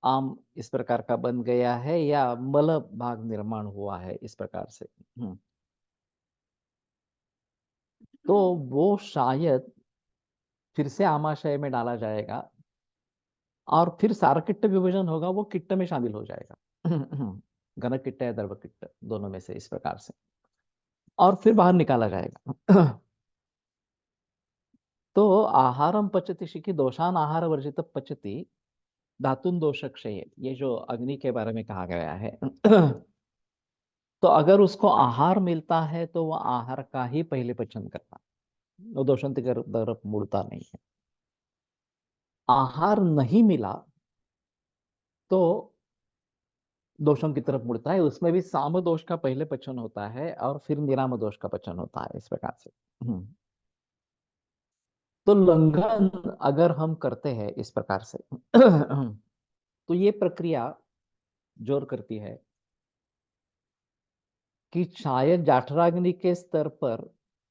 आम इस प्रकार का बन गया है, या मल भाग निर्माण हुआ है इस प्रकार से, तो वो शायद फिर से आमाशय में डाला जाएगा, और फिर सारकिट्ट विभाजन होगा, वो किट्ट में शामिल हो जाएगा। घन किट्ट या द्रव किट्ट दोनों में से इस प्रकार से, और फिर बाहर निकाला जाएगा। तो आहारम पचति शिखि दोषान आहार वर्जित पचति धातुन दोष क्षय, ये जो अग्नि के बारे में कहा गया है। तो अगर उसको आहार मिलता है तो वह आहार का ही पहले पचन करता है, वो दोषंत की तरफ मुड़ता नहीं है। आहार नहीं मिला तो दोषों की तरफ मुड़ता है, उसमें भी साम दोष का पहले पचन होता है और फिर निराम दोष का पचन होता है इस प्रकार से। तो लंघन अगर हम करते हैं इस प्रकार से, तो ये प्रक्रिया जोर करती है कि शायद जाठराग्नि के स्तर पर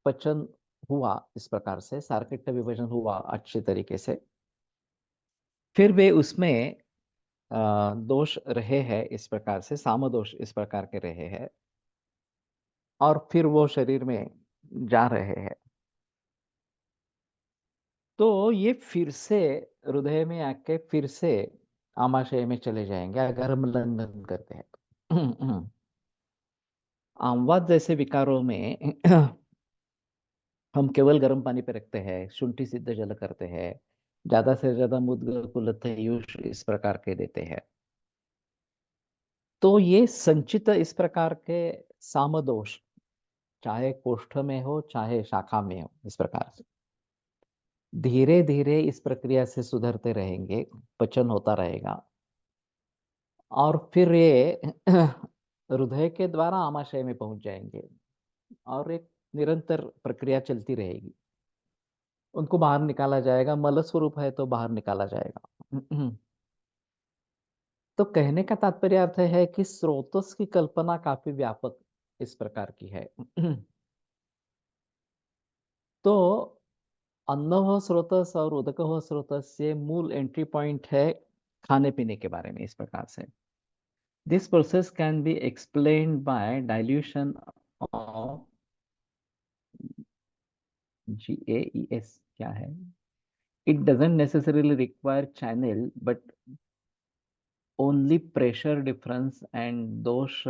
पचन हुआ, इस प्रकार से सारकिट्ट विभाजन हुआ अच्छे तरीके से, फिर वे उसमें दोष रहे हैं इस प्रकार से, साम दोष इस प्रकार के रहे हैं, और फिर वो शरीर में जा रहे हैं, तो ये फिर से हृदय में आके फिर से आमाशय में चले जाएंगे अगर हम लंघन करते हैं। आमवात जैसे विकारों में हम केवल गर्म पानी पे रखते हैं, शुंठी सिद्ध जल करते हैं, ज्यादा से ज्यादा मुद्ग कुलथ यूष इस प्रकार के देते हैं, तो ये संचित इस प्रकार के सामदोष, चाहे कोष्ठ में हो चाहे शाखा में हो, इस प्रकार से धीरे धीरे इस प्रक्रिया से सुधरते रहेंगे, पचन होता रहेगा, और फिर ये हृदय के द्वारा आमाशय में पहुंच जाएंगे, और एक निरंतर प्रक्रिया चलती रहेगी। उनको बाहर निकाला जाएगा, मल स्वरूप है तो बाहर निकाला जाएगा। तो कहने का तात्पर्य अर्थ है कि स्रोतस की कल्पना काफी व्यापक इस प्रकार की है। तो अन्न हो स्रोतस और उदक हो स्रोतस, ये मूल एंट्री पॉइंट है खाने पीने के बारे में इस प्रकार से। This process can be explained bye dilution of GAES, क्या है? It doesn't necessarily require channel, but only pressure difference, and those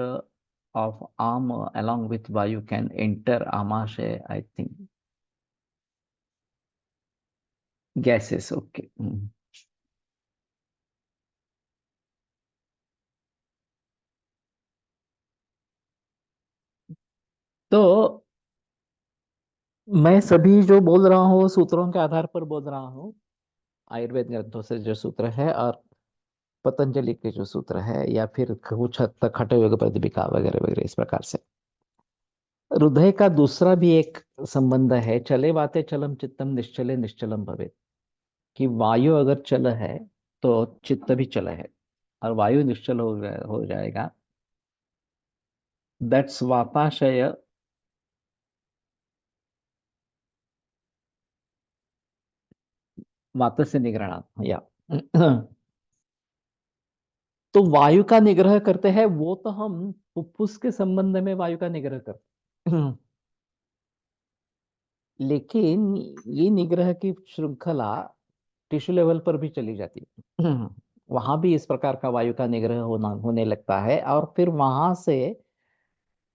of arm along with vayu can enter amashay, I think. Gases, okay. तो मैं सभी जो बोल रहा हूँ सूत्रों के आधार पर बोल रहा हूँ, आयुर्वेद ग्रंथों से जो सूत्र है और पतंजलि के जो सूत्र है, या फिर कुछ हद तक हठयोग योग प्रतिपिका वगैरह वगैरह इस प्रकार से। हृदय का दूसरा भी एक संबंध है, चले वाते चलम चित्तम निश्चले निश्चलम भवे, कि वायु अगर चल है तो चित्त भी चल है, और वायु निश्चल हो जाएगा, दैट्स वाताशय। वात से निग्रहणात्, या तो वायु का निग्रह करते हैं, वो तो हम फुफ्फुस के संबंध में वायु का निग्रह करते हैं। लेकिन ये निग्रह की श्रृंखला टिश्यू लेवल पर भी चली जाती है। वहां भी इस प्रकार का वायु का निग्रह होने लगता है, और फिर वहां से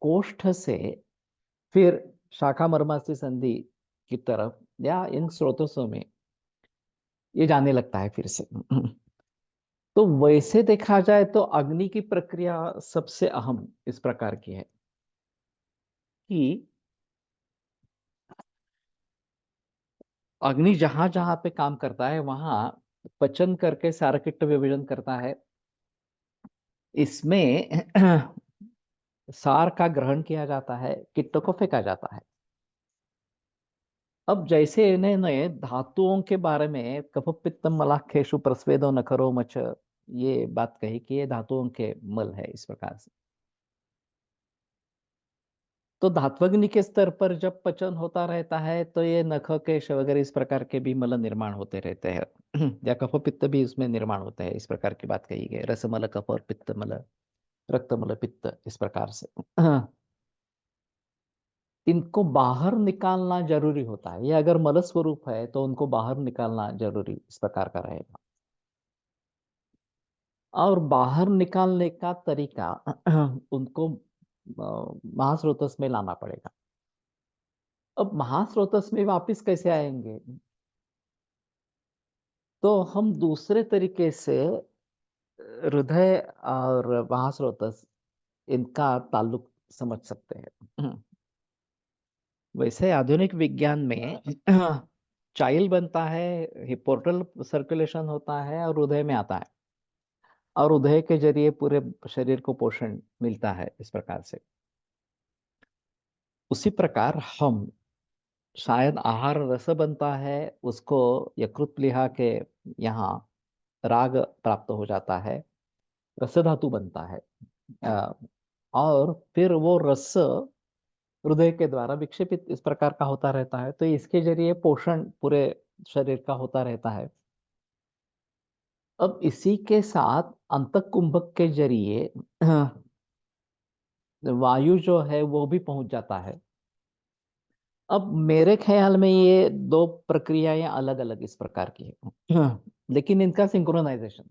कोष्ठ से फिर शाखा मर्मास्थि संधि की तरफ या इन स्रोतों में ये जाने लगता है फिर से। तो वैसे देखा जाए तो अग्नि की प्रक्रिया सबसे अहम इस प्रकार की है कि अग्नि जहां जहां पे काम करता है वहां पचन करके सारकिट्ट विभाजन करता है। इसमें सार का ग्रहण किया जाता है, किट्ट को फेंका जाता है। अब जैसे इन्होंने धातुओं के बारे में कफ पित्तम मलाखेशु प्रस्वेदो नखरो मच ये बात कही कि ये धातुओं के मल है इस प्रकार से। तो धात्वग्नि के स्तर पर जब पचन होता रहता है तो ये नख केश वगैरह इस प्रकार के भी मल निर्माण होते रहते हैं। या कफ पित्त भी उसमें निर्माण होते हैं, इस प्रकार की बात कही गई, रसमल कफ और पित्त मल, रक्तमल पित्त इस प्रकार से। इनको बाहर निकालना जरूरी होता है, ये अगर मल स्वरूप है तो उनको बाहर निकालना जरूरी इस प्रकार का रहेगा। और बाहर निकालने का तरीका उनको महास्रोतस में लाना पड़ेगा। अब महास्रोतस में वापिस कैसे आएंगे? तो हम दूसरे तरीके से हृदय और महास्रोतस इनका ताल्लुक समझ सकते हैं। वैसे आधुनिक विज्ञान में चाइल बनता है, पोर्टल सर्कुलेशन होता है और हृदय में आता है, और हृदय के जरिए पूरे शरीर को पोषण मिलता है इस प्रकार से। उसी प्रकार हम शायद आहार रस बनता है, उसको यकृत प्लीहा के यहाँ राग प्राप्त हो जाता है, रस धातु बनता है। अ, और फिर वो रस हृदय के द्वारा विक्षेपित इस प्रकार का होता रहता है, तो इसके जरिए पोषण पूरे शरीर का होता रहता है। अब इसी के साथ अंतःकुंभक के जरिए वायु जो है वो भी पहुंच जाता है। अब मेरे ख्याल में ये दो प्रक्रियाएं अलग अलग इस प्रकार की है, लेकिन इनका सिंक्रोनाइजेशन,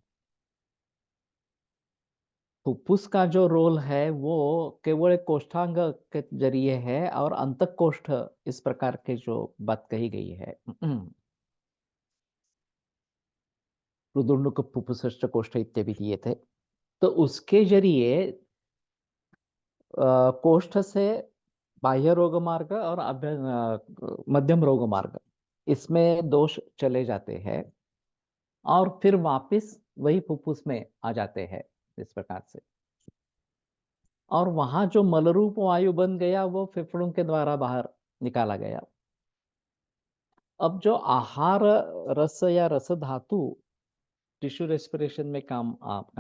फुफ्फुस का जो रोल है वो केवल एक कोष्ठांग के जरिए है, और अंतःकोष्ठ इस प्रकार के जो बात कही गई है, रुदुंडुक फुफ्फुसश्च कोष्ठ इत्यादि दिए थे, तो उसके जरिए कोष्ठ से बाह्य रोग मार्ग और मध्यम रोग मार्ग इसमें दोष चले जाते हैं, और फिर वापस वही फुफ्फुस में आ जाते हैं इस प्रकार से। और वहां जो मलरूप वायु बन गया वो फेफड़ों के द्वारा बाहर निकाला गया। अब जो आहार रस या रस धातु टिश्यू रेस्पिरेशन में काम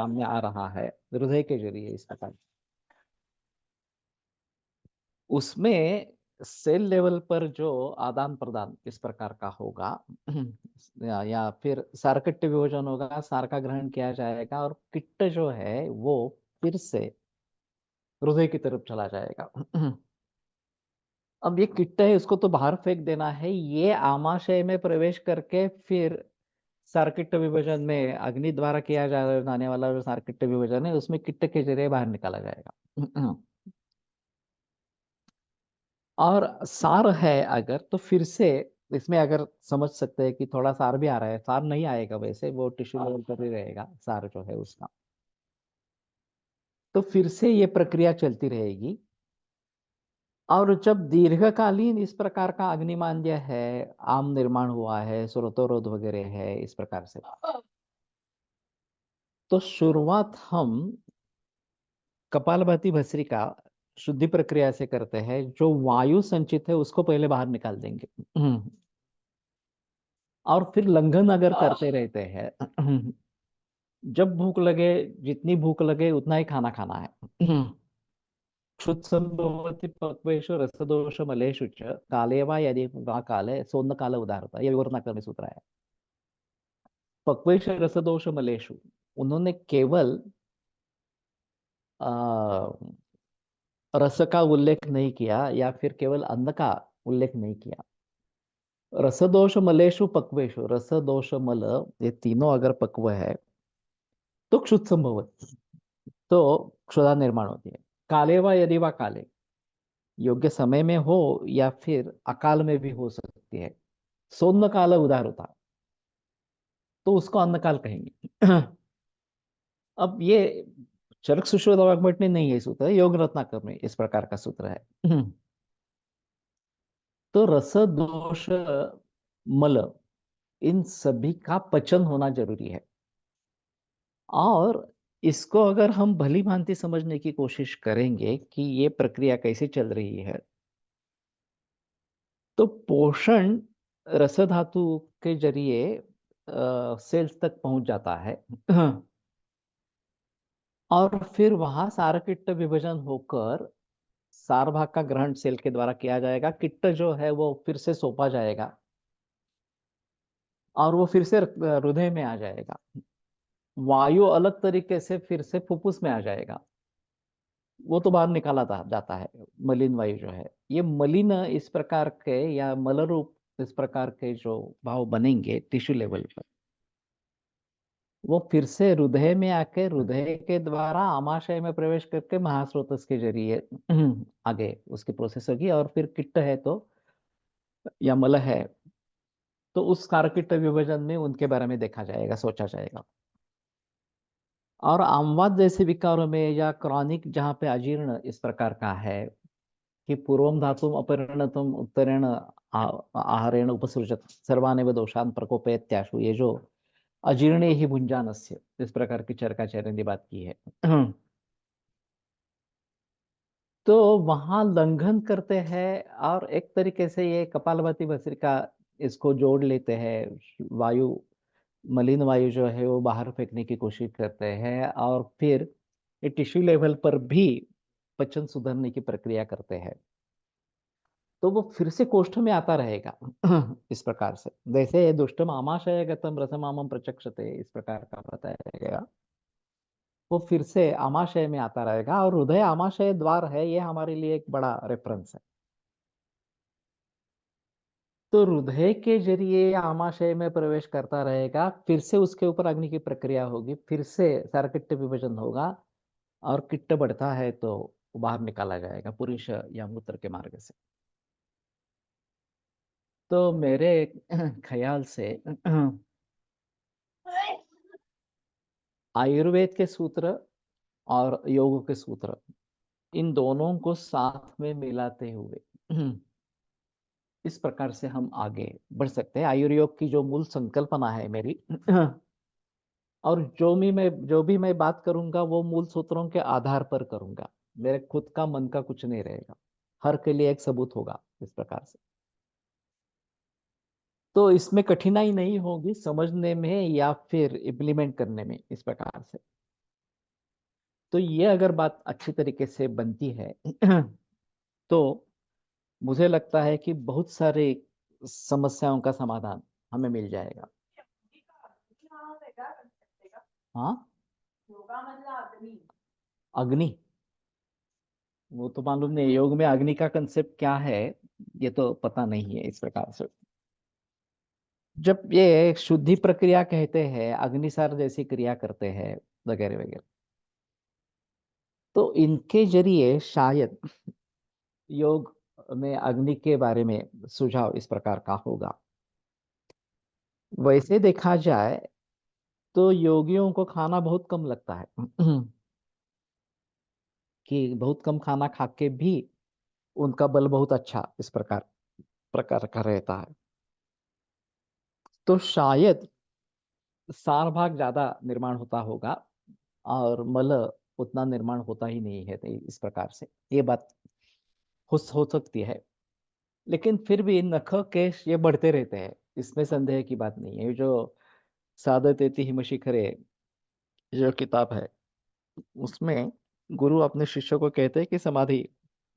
में आ रहा है हृदय के जरिए इस प्रकार, उसमें सेल लेवल पर जो आदान प्रदान इस प्रकार का होगा, या फिर सारकट्य विभाजन होगा, सार का ग्रहण किया जाएगा, और किट्ट जो है वो फिर से हृदय की तरफ चला जाएगा। अब ये किट्ट है, उसको तो बाहर फेंक देना है, ये आमाशय में प्रवेश करके फिर सारकिट्ट विभाजन में अग्नि द्वारा किया जाने वाला जो सारकिट्ट विभाजन है उसमें किट्ट के जरिए बाहर निकाला जाएगा। और सार है अगर, तो फिर से इसमें अगर समझ सकते हैं कि थोड़ा सार भी आ रहा है, सार नहीं आएगा वैसे, वो टिश्यू लेवल पर ही रहेगा सार जो है उसका। तो फिर से ये प्रक्रिया चलती रहेगी, और जब दीर्घकालीन इस प्रकार का अग्निमांद्य है, आम निर्माण हुआ है, स्रोतोरोध वगैरह है इस प्रकार से, तो शुरुआत हम कपालभाति भस्त्रिका शुद्धि प्रक्रिया से करते हैं, जो वायु संचित है उसको पहले बाहर निकाल देंगे। और फिर लंघन अगर करते रहते हैं, जब भूख लगे, जितनी भूख लगे उतना ही खाना खाना है। क्षुत् संभवति पक्वेषु रसदोष मलेषु च काले वा यदि वा काले सोन्न काल उदाहरता, ये विवरणाक्रम में सूत्र है। पक्वेश रसदोष मलेशु, उन्होंने केवल आ, रस का उल्लेख नहीं किया या फिर केवल अन्न का उल्लेख नहीं किया। रसदोष मलेशु पक्वेशु, रस दोष मल, ये तीनों अगर पक्व है तो क्षुत संभव, तो क्षुधा निर्माण होती है। काले व यदि वा काले, योग्य समय में हो या फिर अकाल में भी हो सकती है। सोन्न काल उदार होता, तो उसको अन्न काल कहेंगे। अब ये चरक सुश्रुत वाग्भट में नहीं है सूत्र, योग रत्नाकर में इस प्रकार का सूत्र है। तो रस दोष मल, इन सभी का पचन होना जरूरी है। और इसको अगर हम भली भांति समझने की कोशिश करेंगे कि ये प्रक्रिया कैसे चल रही है, तो पोषण रस धातु के जरिए सेल्स तक पहुंच जाता है। और फिर वहां सारकिट्ट विभाजन होकर सार भाग का ग्रहण सेल के द्वारा किया जाएगा। किट्ट जो है वो फिर से सौंपा जाएगा और वो फिर से हृदय में आ जाएगा। वायु अलग तरीके से फिर से फुफ्फुस में आ जाएगा, वो तो बाहर निकाला जाता है। मलिन वायु जो है, ये मलिन इस प्रकार के या मल रूप इस प्रकार के जो भाव बनेंगे टिश्यू लेवल पर, वो फिर से हृदय में आके हृदय के द्वारा आमाशय में प्रवेश करके महास्रोतस के जरिए आगे उसकी प्रोसेस होगी। और फिर किट्ट है तो या मल है तो उस कारकिट्ट विभाजन में उनके बारे में देखा जाएगा, सोचा जाएगा। और आमवाद जैसे विकारों में या क्रॉनिक जहाँ पे अजीर्ण इस प्रकार का है कि पूर्वम धातुम अपरिणतम उत्तरेण आहारेण उपसृजत सर्वानेव दोषान प्रकोपयत्याशु, ये जो अजीर्णे ही भुंजानस्य इस प्रकार की चरकाचार्य ने बात की है। तो वहां लंघन करते हैं और एक तरीके से ये कपालभाति भस्त्रिका इसको जोड़ लेते हैं। वायु, मलिन वायु जो है वो बाहर फेंकने की कोशिश करते हैं और फिर ये टिश्यू लेवल पर भी पचन सुधरने की प्रक्रिया करते हैं। तो वो फिर से कोष्ठ में आता रहेगा। इस प्रकार से जैसे दुष्टम आमाशय गतम रसमामम प्रचक्षते इस प्रकार का बताया गया, वो फिर से आमाशय में आता रहेगा। और हृदय आमाशय द्वार है, ये हमारे लिए एक बड़ा रेफरेंस है। तो हृदय के जरिए आमाशय में प्रवेश करता रहेगा, फिर से उसके ऊपर अग्नि की प्रक्रिया होगी, फिर से सारकिट्ट विभाजन होगा और किट्ट बढ़ता है तो बाहर निकाला जाएगा पुरुष या मूत्र के मार्ग से। तो मेरे ख्याल से आयुर्वेद के सूत्र और योग के सूत्र, इन दोनों को साथ में मिलाते हुए इस प्रकार से हम आगे बढ़ सकते हैं। आयुर्योग की जो मूल संकल्पना है मेरी, और जो भी मैं बात करूंगा वो मूल सूत्रों के आधार पर करूंगा। मेरे खुद का मन का कुछ नहीं रहेगा, हर के लिए एक सबूत होगा इस प्रकार से। तो इसमें कठिनाई नहीं होगी समझने में या फिर इम्प्लीमेंट करने में इस प्रकार से। तो ये अगर बात अच्छी तरीके से बनती है तो मुझे लगता है कि बहुत सारे समस्याओं का समाधान हमें मिल जाएगा। हाँ, अग्नि, वो तो मालूम नहीं योग में अग्नि का कंसेप्ट क्या है, ये तो पता नहीं है इस प्रकार से। जब ये शुद्धि प्रक्रिया कहते हैं, अग्निसार जैसी क्रिया करते हैं वगैरह वगैरह, तो इनके जरिए शायद योग में अग्नि के बारे में सुझाव इस प्रकार का होगा। वैसे देखा जाए तो योगियों को खाना बहुत कम लगता है। कि बहुत कम खाना खा के भी उनका बल बहुत अच्छा इस प्रकार प्रकार का रहता है। तो शायद सार भाग ज्यादा निर्माण होता होगा और मल उतना निर्माण होता ही नहीं है, तो इस प्रकार से ये बात हो सकती है। लेकिन फिर भी नख केश ये बढ़ते रहते हैं, इसमें संदेह की बात नहीं है। जो सादतेति हिमशिखरे जो किताब है, उसमें गुरु अपने शिष्यों को कहते हैं कि समाधि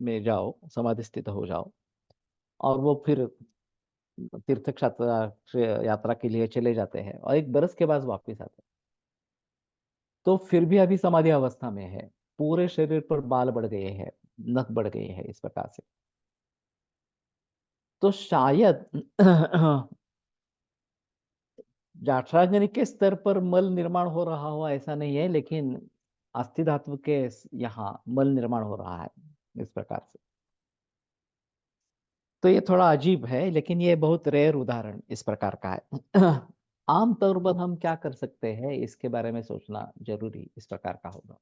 में जाओ, समाधि स्थित हो जाओ। और वो फिर तीर्थ यात्रा के लिए चले जाते हैं और एक बरस के बाद वापस आते हैं, तो फिर भी अभी समाधि अवस्था में है। पूरे शरीर पर बाल बढ़ गए हैं, नख बढ़ गए हैं इस प्रकार से। तो शायद सार्वजनिक के स्तर पर मल निर्माण हो रहा हो ऐसा नहीं है, लेकिन अस्थि धातु के यहाँ मल निर्माण हो रहा है इस प्रकार से। तो ये थोड़ा अजीब है, लेकिन ये बहुत रेयर उदाहरण इस प्रकार का है। आमतौर पर हम क्या कर सकते हैं इसके बारे में सोचना जरूरी इस प्रकार का होगा।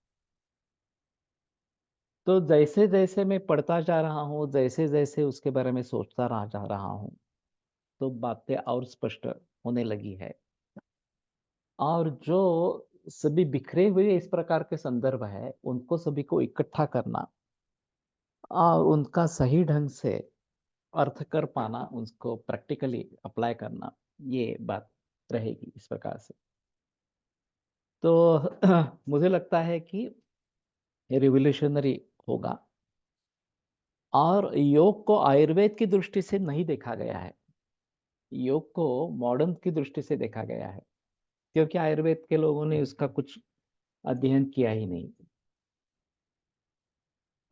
तो जैसे जैसे मैं पढ़ता जा रहा हूँ, जैसे जैसे उसके बारे में सोचता रहा जा रहा हूँ, तो बातें और स्पष्ट होने लगी है। और जो सभी बिखरे हुए इस प्रकार के संदर्भ है, उनको सभी को इकट्ठा करना और उनका सही ढंग से अर्थ कर पाना, उसको प्रैक्टिकली अप्लाई करना, ये बात रहेगी इस प्रकार से। तो मुझे लगता है कि रिवोल्यूशनरी होगा। और योग को आयुर्वेद की दृष्टि से नहीं देखा गया है, योग को मॉडर्न की दृष्टि से देखा गया है, क्योंकि आयुर्वेद के लोगों ने उसका कुछ अध्ययन किया ही नहीं।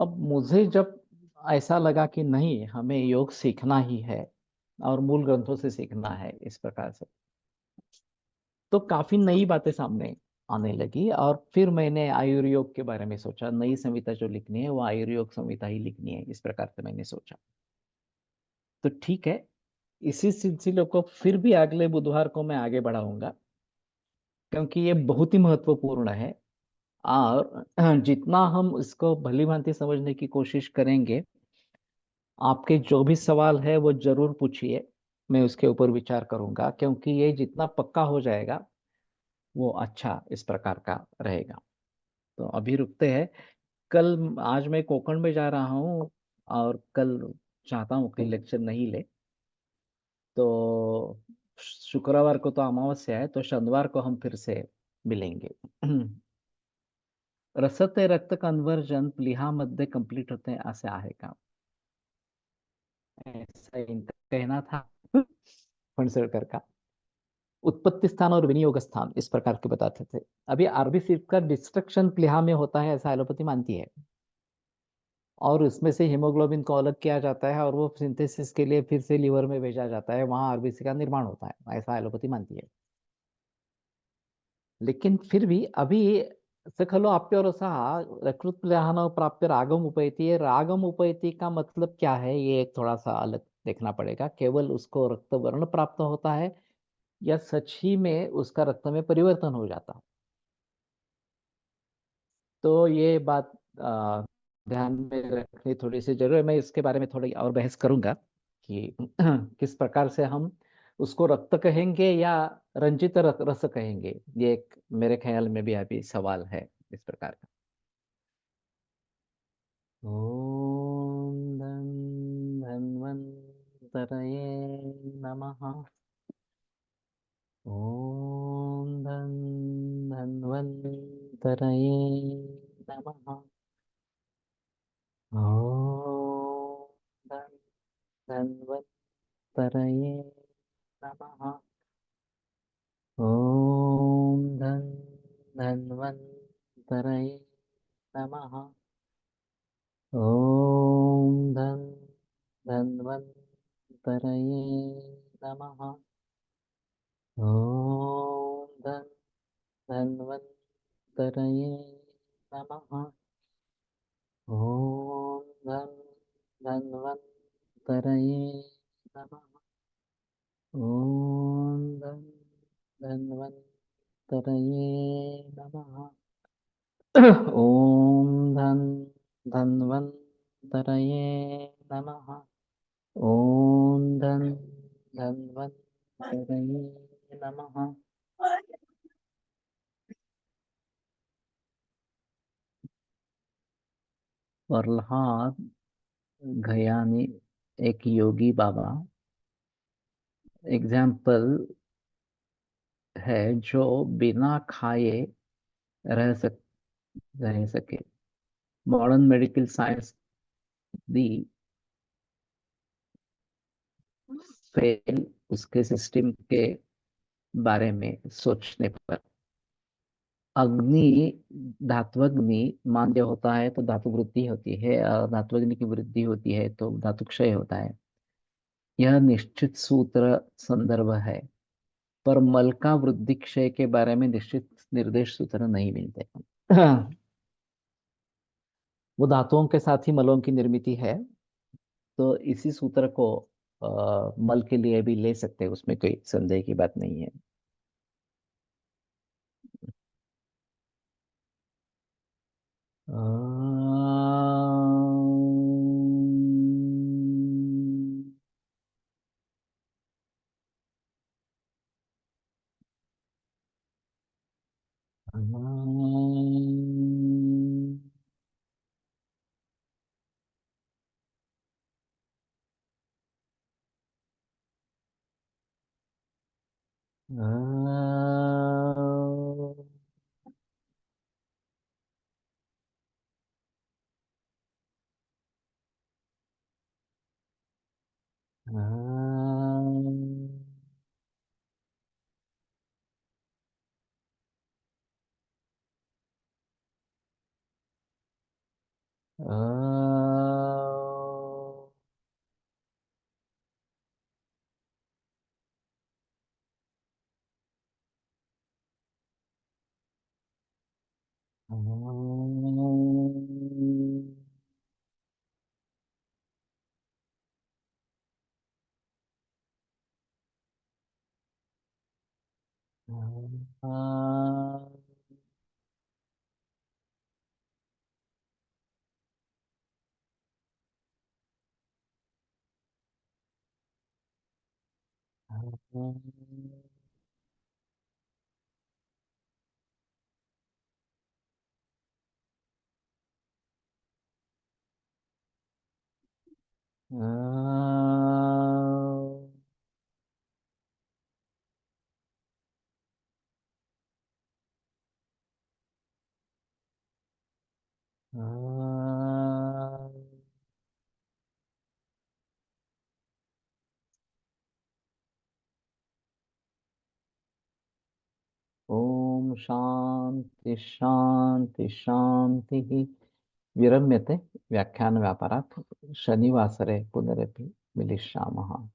अब मुझे जब ऐसा लगा कि नहीं, हमें योग सीखना ही है और मूल ग्रंथों से सीखना है इस प्रकार से, तो काफी नई बातें सामने आने लगी। और फिर मैंने आयुर्योग के बारे में सोचा, नई संहिता जो लिखनी है वो आयुर्योग संहिता ही लिखनी है इस प्रकार से मैंने सोचा। तो ठीक है, इसी सिलसिले को फिर भी अगले बुधवार को मैं आगे बढ़ाऊंगा, क्योंकि ये बहुत ही महत्वपूर्ण है। और जितना हम इसको भली भांति समझने की कोशिश करेंगे, आपके जो भी सवाल है वो जरूर पूछिए, मैं उसके ऊपर विचार करूंगा, क्योंकि ये जितना पक्का हो जाएगा वो अच्छा इस प्रकार का रहेगा। तो अभी रुकते हैं। कल, आज मैं कोकण में जा रहा हूँ और कल चाहता हूँ कि लेक्चर नहीं ले। तो शुक्रवार को तो अमावस्या है, तो शनिवार को हम फिर से मिलेंगे। रसते रक्त कन्वर्जन प्लीहामध्ये कंप्लीट होते हैं, असे आहे का? ऐसा इनका कहना था। फणसळकर का उत्पत्ति स्थान और विनियोग स्थान इस प्रकार के बताते थे। अभी आरबीसी का डिस्ट्रक्शन प्लीहा में होता है ऐसा एलोपैथी मानती है, और उसमें से हीमोग्लोबिन को अलग किया जाता है और वो सिंथेसिस के लिए फिर से लीवर में भेजा जाता है, वहां आरबीसी का निर्माण होता है ऐसा एलोपैथी मानती है। लेकिन फिर भी अभी से खलो अप्यरसः यकृत प्लीहानो प्राप्य रागम उपैति, ये रागम उपैति का मतलब क्या है, ये एक थोड़ा सा अलग देखना पड़ेगा। केवल उसको रक्त वर्ण प्राप्त होता है या सच ही में उसका रक्त में परिवर्तन हो जाता है? तो ये बात ध्यान में रखनी थोड़ी सी जरूर है। मैं इसके बारे में थोड़ी और बहस करूंगा कि किस प्रकार से हम उसको रक्त कहेंगे या रंजित रस कहेंगे। ये एक मेरे ख्याल में भी अभी सवाल है इस प्रकार का। ओम धन्वन्तरये नमः। ओम धन्वन्तरये नमः। ओम धन्वन्तरये नमः। ओम धन्वन्तरये नमः। ओम धन्वन्तरये नमः। ओम धन्वन्तरये नमः। ओम धन्वन्तरये नमः। ओम धन्वन्तरये नमः। ओम धन्वन्तरये नमः। ओम धन्वन्तरये नमः। प्रहलाद घयानी एक योगी बाबा एग्जाम्पल है, जो बिना खाए रह सक रह सके। मॉडर्न मेडिकल साइंस दी फेल उसके सिस्टम के बारे में सोचने पर। अग्नि, धात्वग्नि मांद्य होता है तो धातु वृद्धि होती है, और धात्वग्नि की वृद्धि होती है तो धातु क्षय होता है। यह निश्चित सूत्र संदर्भ है, पर मल का वृद्धि क्षय के बारे में निश्चित निर्देश सूत्र नहीं मिलते। वो धातुओं के साथ ही मलों की निर्मित है, तो इसी सूत्र को मल के लिए भी ले सकते हैं, उसमें कोई संदेह की बात नहीं है। ओम शांति शांति शांति। विरम्यते व्याख्यान व्यापारात्। शनिवासरे पुनरपि मिलिष्यामः।